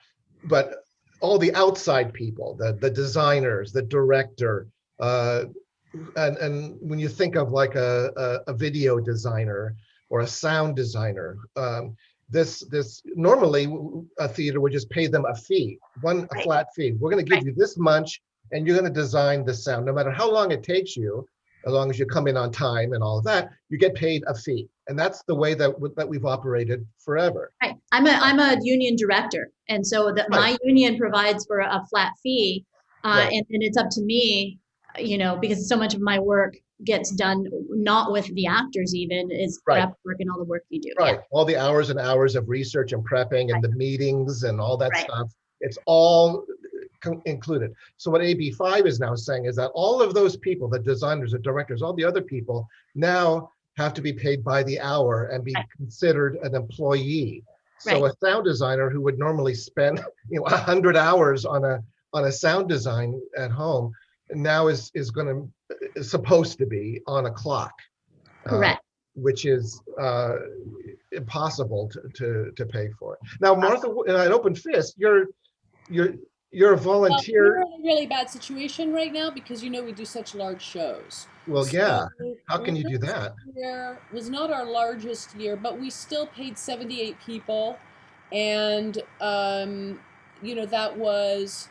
but all the outside people, the designers, the director, and when you think of like a video designer or a sound designer, this normally a theater would just pay them a fee, a flat fee. We're going to give you this much, and you're going to design the sound. No matter how long it takes you, as long as you come in on time and all of that, you get paid a fee, and that's the way that we've operated forever. Right. I'm a union director, and so my union provides for a flat fee, and then it's up to me, because so much of my work gets done not with the actors, even is prep work and all the work you do. Right. All the hours and hours of research and prepping and the meetings and all that stuff, it's all included. So what AB5 is now saying is that all of those people, the designers, the directors, all the other people now have to be paid by the hour and be considered an employee. So a sound designer who would normally spend 100 hours on a sound design at home now is supposed to be on a clock. Correct. Which is impossible to pay for. Now, Martha, at Open Fist, you're a volunteer. We're in a really bad situation right now because we do such large shows. Well, yeah. How can you do that? Year was not our largest year, but we still paid 78 people, and that was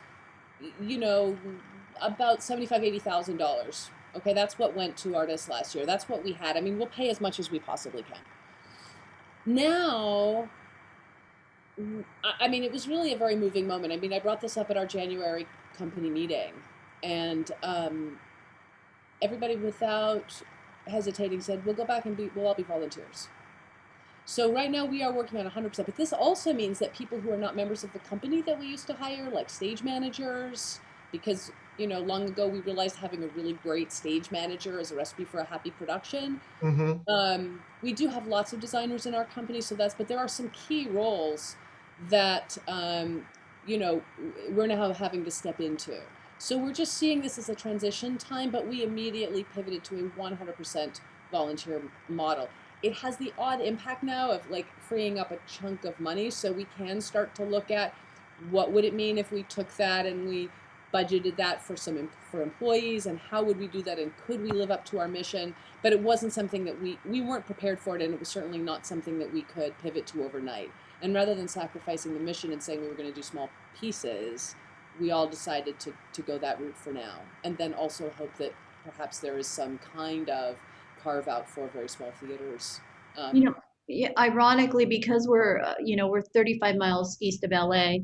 about $80,000. Okay, that's what went to artists last year. That's what we had. I mean, we'll pay as much as we possibly can. Now, I mean, it was really a very moving moment. I mean, I brought this up at our January company meeting, and everybody without hesitating said, we'll go back and we'll all be volunteers. So right now we are working on 100%, but this also means that people who are not members of the company that we used to hire, like stage managers, because long ago we realized having a really great stage manager is a recipe for a happy production. Mm-hmm. We do have lots of designers in our company, but there are some key roles that we're now having to step into. So we're just seeing this as a transition time, but we immediately pivoted to a 100% volunteer model. It has the odd impact now of like freeing up a chunk of money, so we can start to look at what would it mean if we took that and we budgeted that for employees, and how would we do that, and could we live up to our mission? But it wasn't something that we weren't prepared for it, and it was certainly not something that we could pivot to overnight. And rather than sacrificing the mission and saying we were going to do small pieces, we all decided to go that route for now, and then also hope that perhaps there is some kind of carve out for very small theaters. You know, yeah, ironically, because we're 35 miles east of LA,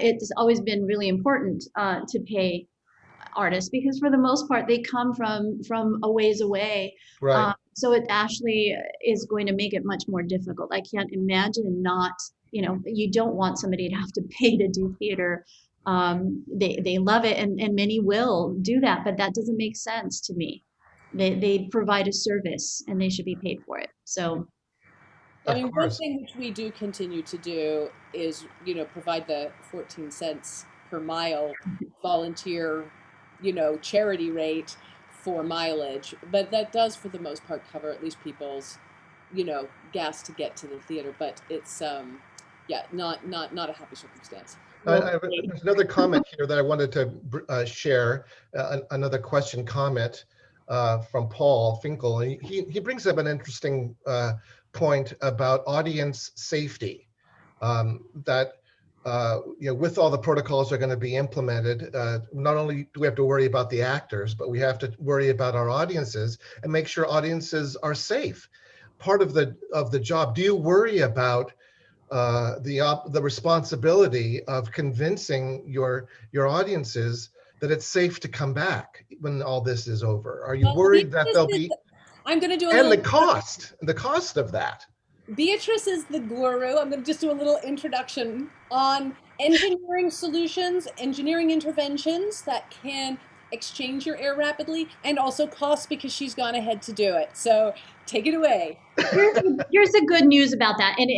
it's always been really important to pay artists because for the most part they come from a ways away. Right. So it actually is going to make it much more difficult. I can't imagine not, you don't want somebody to have to pay to do theater. They love it, and many will do that, but that doesn't make sense to me. They provide a service and they should be paid for it. So I Of mean, one course. thing which we do continue to do is, provide the 14 cents per mile volunteer, charity rate for mileage. But that does, for the most part, cover at least people's, gas to get to the theater. But it's, yeah, not a happy circumstance. There's another comment here that I wanted to share, another question comment from Paul Finkel. He brings up an interesting point about audience safety, that with all the protocols that are going to be implemented, not only do we have to worry about the actors, but we have to worry about our audiences and make sure audiences are safe. Part of the job. Do you worry about the responsibility of convincing your audiences that it's safe to come back when all this is over? Are you Well, worried that there'll be, I'm going to do a and little. the cost of that? Beatrice is the guru. I'm going to just do a little introduction on engineering solutions, engineering interventions that can exchange your air rapidly, and also cost, because she's gone ahead to do it. So take it away. here's the good news about that. And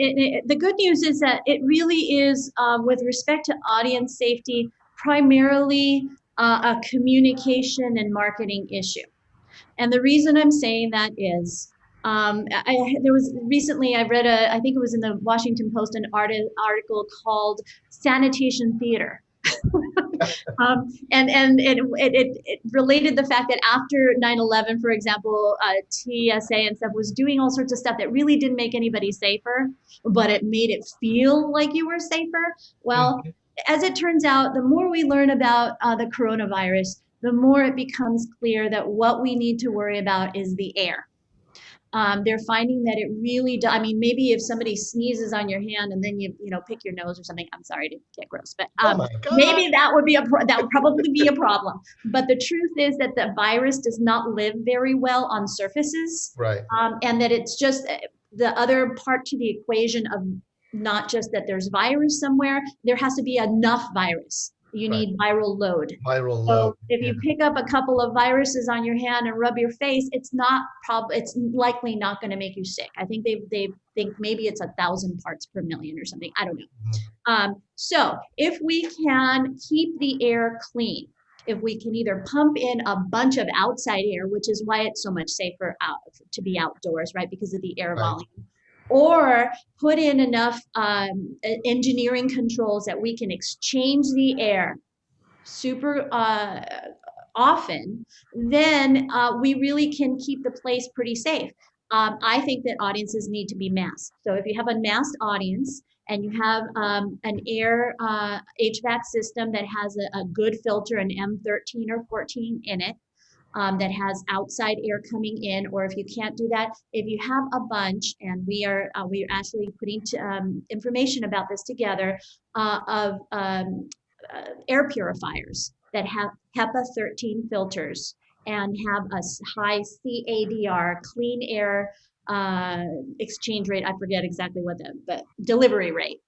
the good news is that it really is, with respect to audience safety, primarily a communication and marketing issue. And the reason I'm saying that is, there was recently, I read I think it was in the Washington Post, an article called Sanitation Theater. And it related the fact that after 9/11, for example, TSA and stuff was doing all sorts of stuff that really didn't make anybody safer, but it made it feel like you were safer. Well, as it turns out, the more we learn about the coronavirus, the more it becomes clear that what we need to worry about is the air. They're finding that it really I mean, maybe if somebody sneezes on your hand and then you pick your nose or something, I'm sorry to get gross, but Oh my God. maybe that would probably be a problem. But the truth is that the virus does not live very well on surfaces. Right. And that it's just the other part to the equation of not just that there's virus somewhere, there has to be enough virus. You need viral load. Viral So load. if you pick up a couple of viruses on your hand and rub your face, it's likely not going to make you sick. I think they think maybe it's 1,000 parts per million or something. I don't know. So if we can keep the air clean, if we can either pump in a bunch of outside air, which is why it's so much safer to be outdoors, right? Because of the air volume. Or put in enough engineering controls that we can exchange the air super often, then we really can keep the place pretty safe. I think that audiences need to be masked. So if you have a masked audience and you have an air HVAC system that has a good filter, an M13 or 14 in it, that has outside air coming in, or if you can't do that, if you have a bunch, and we are actually putting information about this together, of air purifiers that have HEPA 13 filters and have a high CADR, clean air exchange rate. I forget exactly what the delivery rate.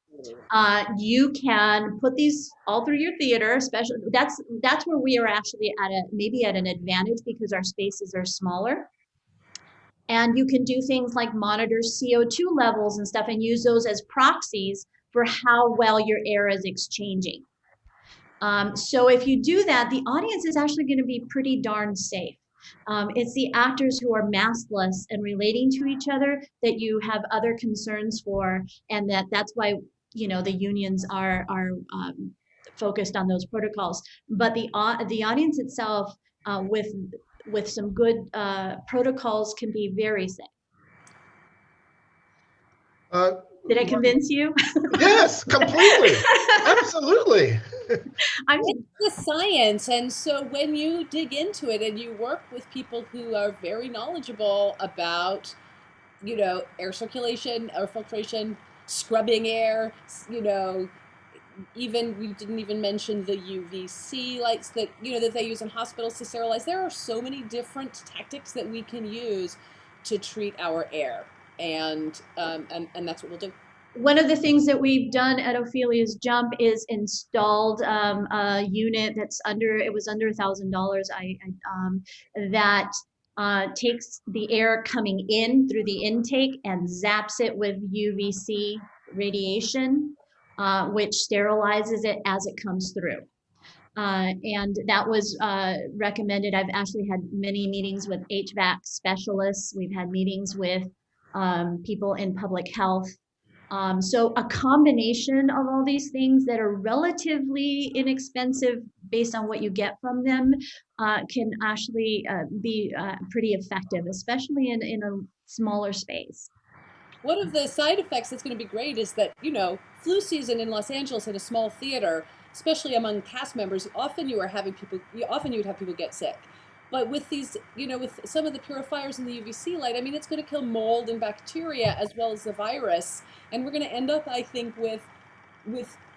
You can put these all through your theater, especially that's where we are actually maybe at an advantage because our spaces are smaller. And you can do things like monitor CO2 levels and stuff and use those as proxies for how well your air is exchanging. So if you do that, the audience is actually going to be pretty darn safe. It's the actors who are maskless and relating to each other that you have other concerns for, and that's why the unions are focused on those protocols. But the audience itself, with some good protocols, can be very safe. Did I convince you? Yes, completely. Absolutely. I'm It's the science, and so when you dig into it and you work with people who are very knowledgeable about, air circulation, air filtration, scrubbing air, even we didn't even mention the UVC lights that that they use in hospitals to sterilize. There are so many different tactics that we can use to treat our air, and that's what we'll do. one of the things that we've done at Ophelia's Jump is installed a unit that's it was under $1,000. That takes the air coming in through the intake and zaps it with UVC radiation, which sterilizes it as it comes through. And that was recommended. I've actually had many meetings with HVAC specialists. We've had meetings with people in public health. So a combination of all these things that are relatively inexpensive based on what you get from them can actually be pretty effective, especially in a smaller space. One of the side effects that's going to be great is that, flu season in Los Angeles at a small theater, especially among cast members, often you would have people get sick. But with these, with some of the purifiers and the UVC light, I mean, it's going to kill mold and bacteria as well as the virus. And we're going to end up, I think, with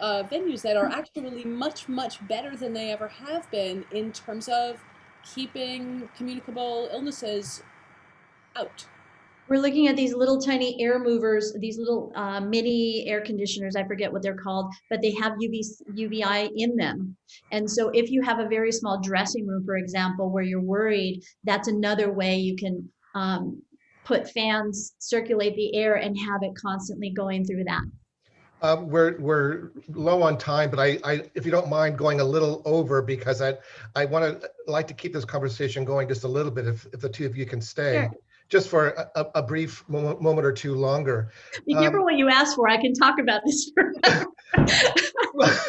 venues that are actually much, much better than they ever have been in terms of keeping communicable illnesses out. We're looking at these little tiny air movers, these little mini air conditioners. I forget what they're called, but they have UVI in them. And so if you have a very small dressing room, for example, where you're worried, that's another way you can put fans, circulate the air, and have it constantly going through that. We're low on time, but I if you don't mind going a little over, because I like to keep this conversation going just a little bit, if the two of you can stay. Sure. Just for a brief moment or two longer. Be careful what you ask for. I can talk about this forever.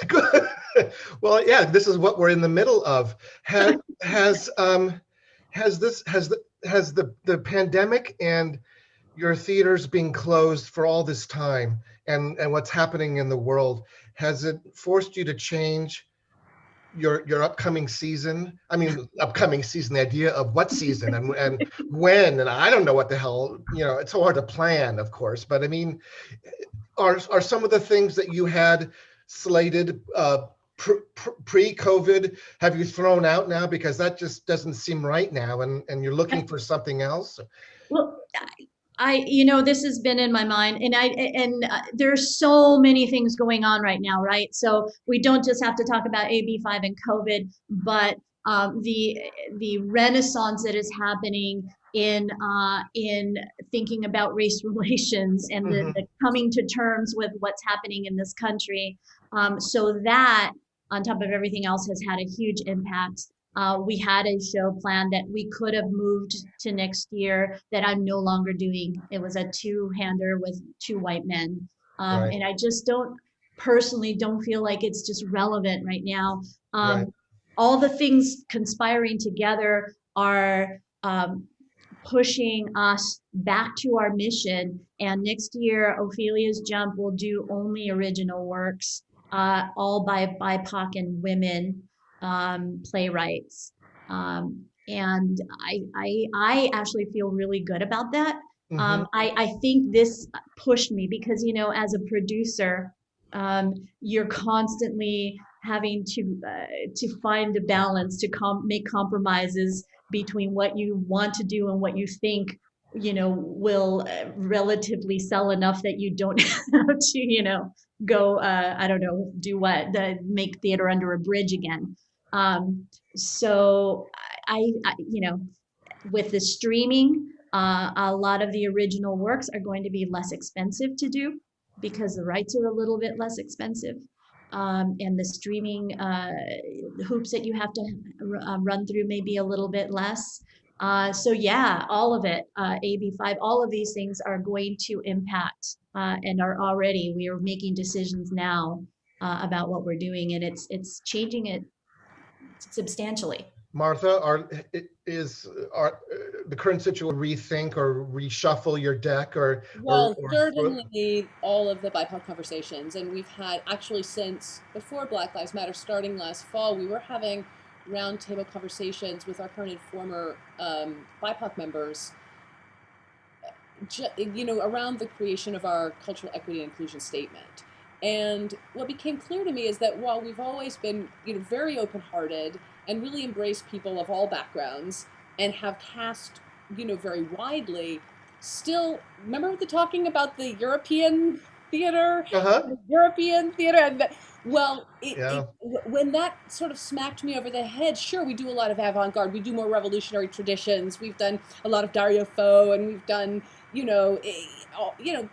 Good. Well, yeah, this is what we're in the middle of. Has the pandemic and your theaters being closed for all this time and what's happening in the world, has it forced you to change your upcoming season? I mean, upcoming season, the idea of what season and when, and I don't know what the hell, it's so hard to plan, of course, but I mean, are some of the things that you had slated pre-COVID, have you thrown out now because that just doesn't seem right now, and you're looking for something else? Well, this has been in my mind, and there's so many things going on right now, right? So we don't just have to talk about AB5 and COVID, but the renaissance that is happening in thinking about race relations and the coming to terms with what's happening in this country. So that, on top of everything else, has had a huge impact. We had a show planned that we could have moved to next year that I'm no longer doing. It was a two-hander with two white men. Right. And I just personally don't feel like it's just relevant right now. Right. All the things conspiring together are pushing us back to our mission. And next year, Ophelia's Jump will do only original works, all by BIPOC and women playwrights. And I actually feel really good about that. I think this pushed me because, as a producer, you're constantly having to find a balance, to make compromises between what you want to do and what you think will relatively sell enough that you don't have to go I don't know, do what, make theater under a bridge again. So I with the streaming, a lot of the original works are going to be less expensive to do because the rights are a little bit less expensive. And the streaming hoops that you have to run through may be a little bit less. So yeah, all of it, AB5, all of these things are going to impact and we are making decisions now about what we're doing, and it's changing it substantially. Martha, the current situation, rethink or reshuffle your deck, Well, or certainly all of the BIPOC conversations, and we've had actually since before Black Lives Matter, starting last fall, we were having roundtable conversations with our current and former BIPOC members, around the creation of our cultural equity and inclusion statement. And what became clear to me is that while we've always been, very open-hearted and really embraced people of all backgrounds and have cast, very widely, still, remember the talking about the European theater? uh-huh. European theater, and well, Yeah. when that sort of smacked me over the head, sure, we do a lot of avant-garde, we do more revolutionary traditions, we've done a lot of Dario Fo, and we've done,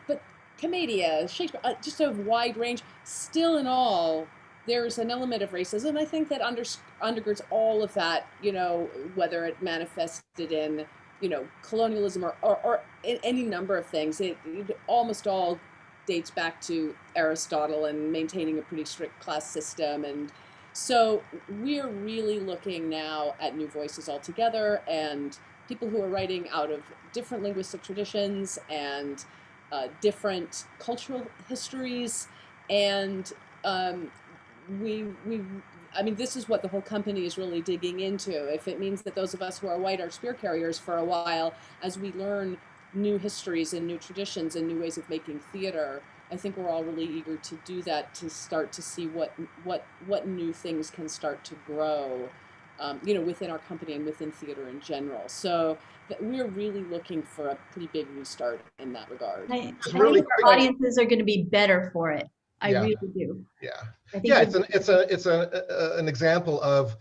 but Commedia, Shakespeare, just a wide range. Still in all, there's an element of racism, I think, that undergirds all of that, whether it manifested in, colonialism or in any number of things. It almost all dates back to Aristotle and maintaining a pretty strict class system. And so we're really looking now at new voices altogether, and people who are writing out of different linguistic traditions and different cultural histories. And this is what the whole company is really digging into. If it means that those of us who are white are spear carriers for a while, as we learn new histories and new traditions and new ways of making theater, I think we're all really eager to do that, to start to see what new things can start to grow, within our company and within theater in general. So we're really looking for a pretty big restart in that regard. I really think our audiences are going to be better for it. I really do. Yeah. I think It's an example of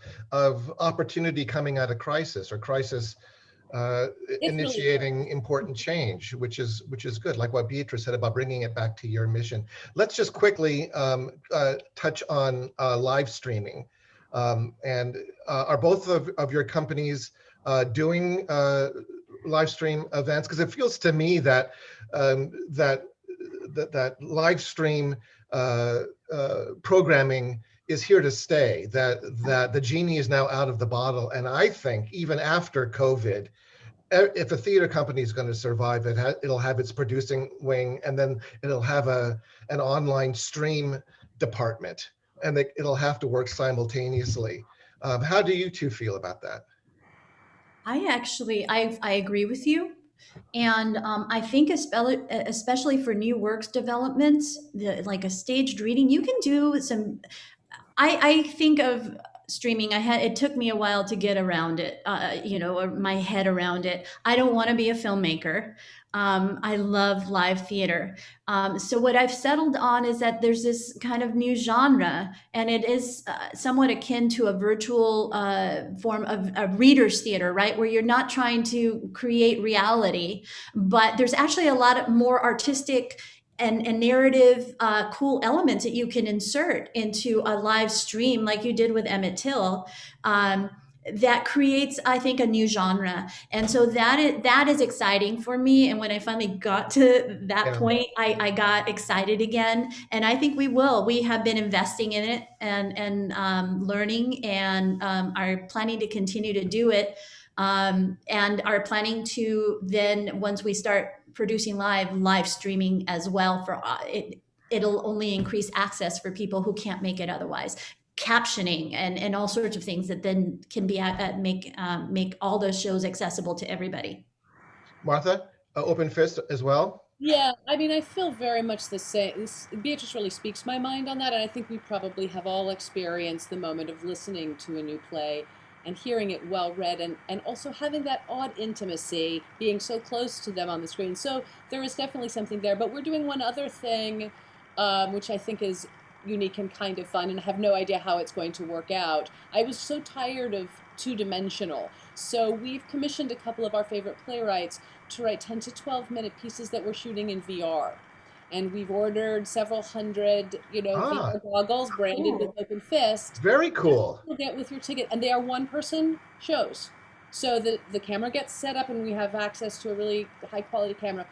opportunity coming out of crisis, or crisis initiating really important change, which is good, like what Beatrice said about bringing it back to your mission. Let's just quickly touch on live streaming. And are both of your companies doing live stream events? Because it feels to me that that live stream programming is here to stay, that the genie is now out of the bottle. And I think even after COVID, if a theater company is going to survive, it'll have its producing wing, and then it'll have an online stream department, and it'll have to work simultaneously. How do you two feel about that? I agree with you. And I think especially for new works developments, like a staged reading, you can do some. I think of streaming. It took me a while to get around it, or my head around it. I don't want to be a filmmaker. I love live theater. So what I've settled on is that there's this kind of new genre, and it is somewhat akin to a virtual form of a reader's theater, right? Where you're not trying to create reality, but there's actually a lot of more artistic and narrative cool elements that you can insert into a live stream like you did with Emmett Till. That creates, I think, a new genre. And so that is exciting for me. And when I finally got to that point, I got excited again. And I think we have been investing in it and learning, and are planning to continue to do it. And are planning to then, once we start producing live streaming as well, for it'll only increase access for people who can't make it otherwise. Captioning and all sorts of things that then can be make all those shows accessible to everybody. Martha, open fist as well? Yeah, I feel very much the same. Beatrice really speaks my mind on that, and I think we probably have all experienced the moment of listening to a new play and hearing it well read, and also having that odd intimacy, being so close to them on the screen. So there is definitely something there. But we're doing one other thing, which I think is unique and kind of fun, and I have no idea how it's going to work out. I was so tired of two-dimensional. So we've commissioned a couple of our favorite playwrights to write 10 to 12-minute pieces that we're shooting in VR. And we've ordered several hundred, VR goggles branded with Open Fist. Very cool. You'll get with your ticket, and they are one-person shows. So the camera gets set up, and we have access to a really high-quality camera.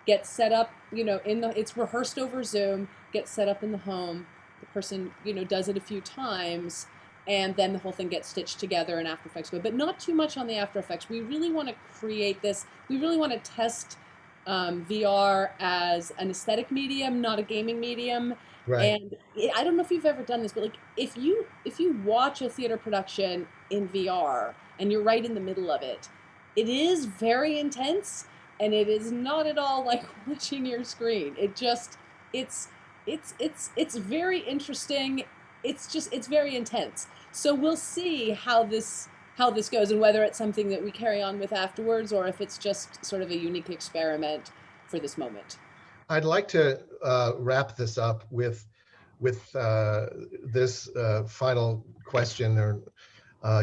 Gets set up, it's rehearsed over Zoom. Gets set up in the home. The person, does it a few times, and then the whole thing gets stitched together in After Effects Code, but not too much on the After Effects. We really want to create this, we really want to test VR as an aesthetic medium, not a gaming medium. Right. And I don't know if you've ever done this, but like if you watch a theater production in VR and you're right in the middle of it, it is very intense, and it is not at all like watching your screen. It just it's very interesting. It's very intense. So we'll see how this goes, and whether it's something that we carry on with afterwards, or if it's just sort of a unique experiment for this moment. I'd like to wrap this up with this final question or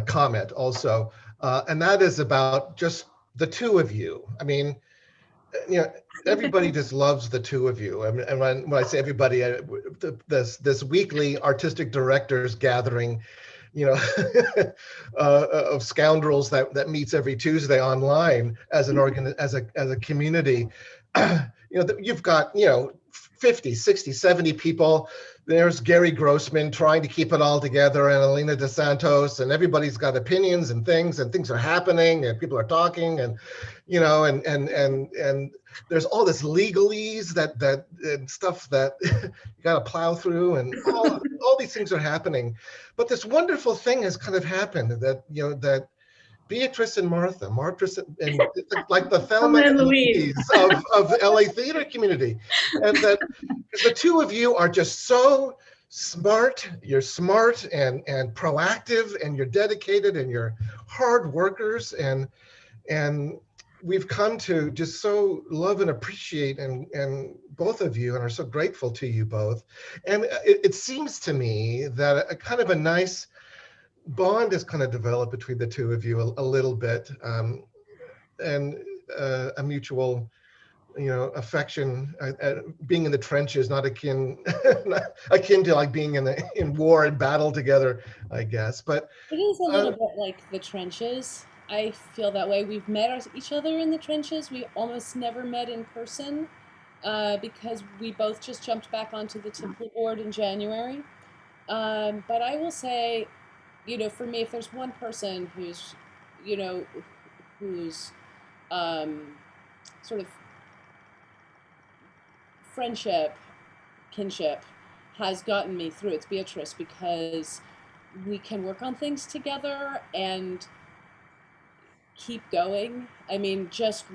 comment also, and that is about just the two of you. I mean, you know, everybody just loves the two of you. I mean, and when I say everybody, this weekly artistic directors gathering, you know, of scoundrels that meets every Tuesday online as an as a community. You know, you've got, you know, 50, 60, 70 people. There's Gary Grossman trying to keep it all together, and Elena DeSantos, and everybody's got opinions and things are happening, and people are talking, and, you know, and there's all this legalese and stuff that you got to plow through, and all these things are happening. But this wonderful thing has kind of happened that, you know, that Beatrice and Martha, and it's like the Thelma and Louise of the LA theater community. And that the two of you are just so smart. You're smart and proactive, and you're dedicated, and you're hard workers. And we've come to just so love and appreciate and both of you, and are so grateful to you both. And it seems to me that a kind of a nice bond has kind of developed between the two of you a little bit, and a mutual, you know, affection, being in the trenches, not akin to like being in war and battle together, I guess. But it is a little bit like the trenches. I feel that way. We've met each other in the trenches. We almost never met in person, because we both just jumped back onto the template board in January. But I will say, you know, for me, if there's one person who's, you know, who's sort of friendship, kinship has gotten me through, it's Beatrice, because we can work on things together and keep going. I mean, just,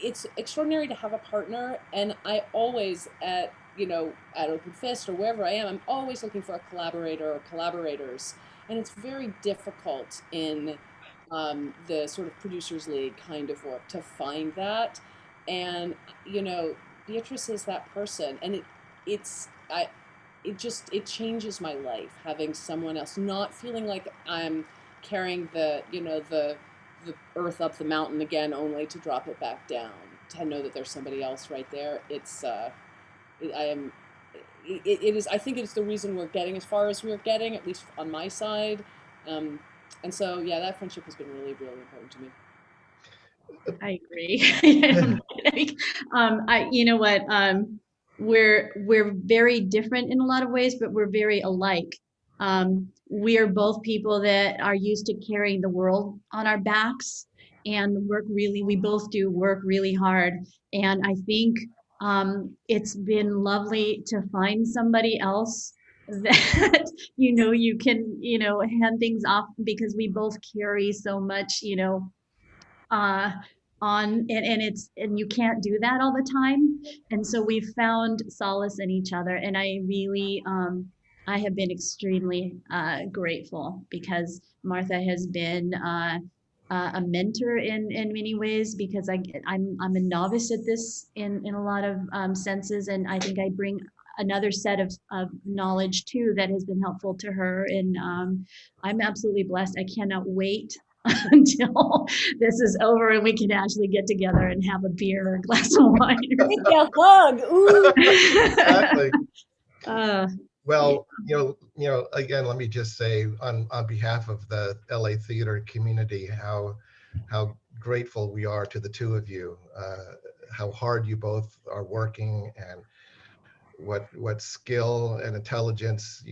it's extraordinary to have a partner, and I always, at Open Fist or wherever I am, I'm always looking for a collaborator or collaborators. And it's very difficult in the sort of producers league kind of work to find that. And, you know, Beatrice is that person, and it changes my life, having someone else, not feeling like I'm carrying the earth up the mountain again, only to drop it back down, to know that there's somebody else right there. I think it's the reason we're getting as far as we're getting, at least on my side. And so, yeah, that friendship has been really, really important to me. I agree. You know what? We're very different in a lot of ways, but we're very alike. We are both people that are used to carrying the world on our backs, and we both do work really hard. And I think it's been lovely to find somebody else that you can hand things off, because we both carry so much on, and you can't do that all the time. And so we found solace in each other, and I really I have been extremely grateful, because Martha has been a mentor in many ways, because I'm a novice at this in a lot of senses, and I think I bring another set of knowledge too that has been helpful to her. And I'm absolutely blessed. I cannot wait until this is over and we can actually get together and have a beer or a glass of wine. Take a hug. Ooh. Exactly. Well, yeah. Again, let me just say on behalf of the LA theater community, how grateful we are to the two of you, how hard you both are working, and what skill and intelligence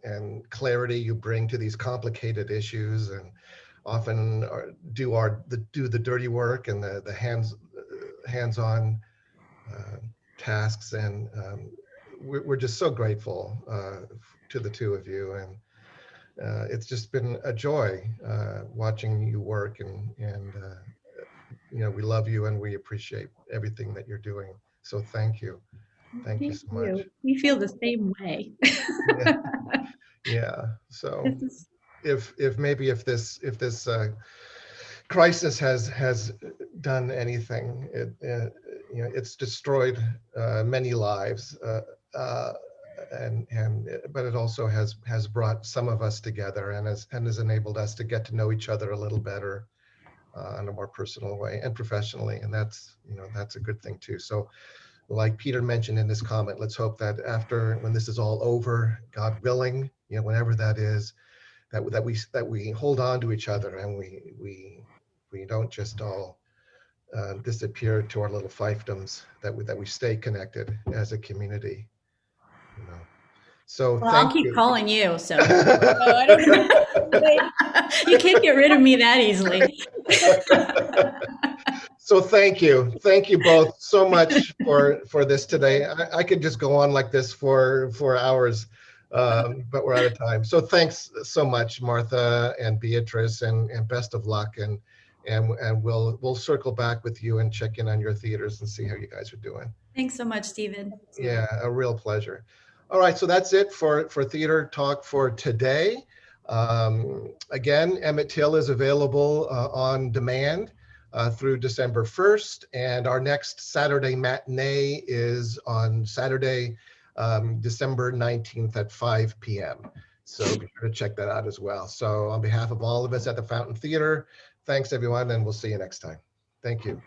and clarity you bring to these complicated issues, and often do the dirty work and the hands-on tasks. And we're just so grateful to the two of you, and it's just been a joy watching you work, and we love you and we appreciate everything that you're doing. So thank you. Thank you so much. We feel the same way. Yeah. So if this crisis has done anything, it's destroyed many lives, but it also has brought some of us together, and has enabled us to get to know each other a little better in a more personal way and professionally, and that's a good thing too. So, like Peter mentioned in his comment, let's hope that when this is all over, God willing, whenever that is, that we hold on to each other, and we don't just all disappear to our little fiefdoms, that we stay connected as a community. So well, I'll keep calling you. So I don't know. You can't get rid of me that easily. So thank you both so much for this today. I could just go on like this for hours, but we're out of time. So thanks so much, Martha and Beatrice, and best of luck, and we'll circle back with you and check in on your theaters and see how you guys are doing. Thanks so much, Stephen. Yeah, a real pleasure. All right, so that's it for Theater Talk for today. Again, Emmett Till is available on demand through December 1st, and our next Saturday matinee is on Saturday, December 19th at 5 p.m. So be sure to check that out as well. So on behalf of all of us at the Fountain Theater, thanks everyone, and we'll see you next time. Thank you.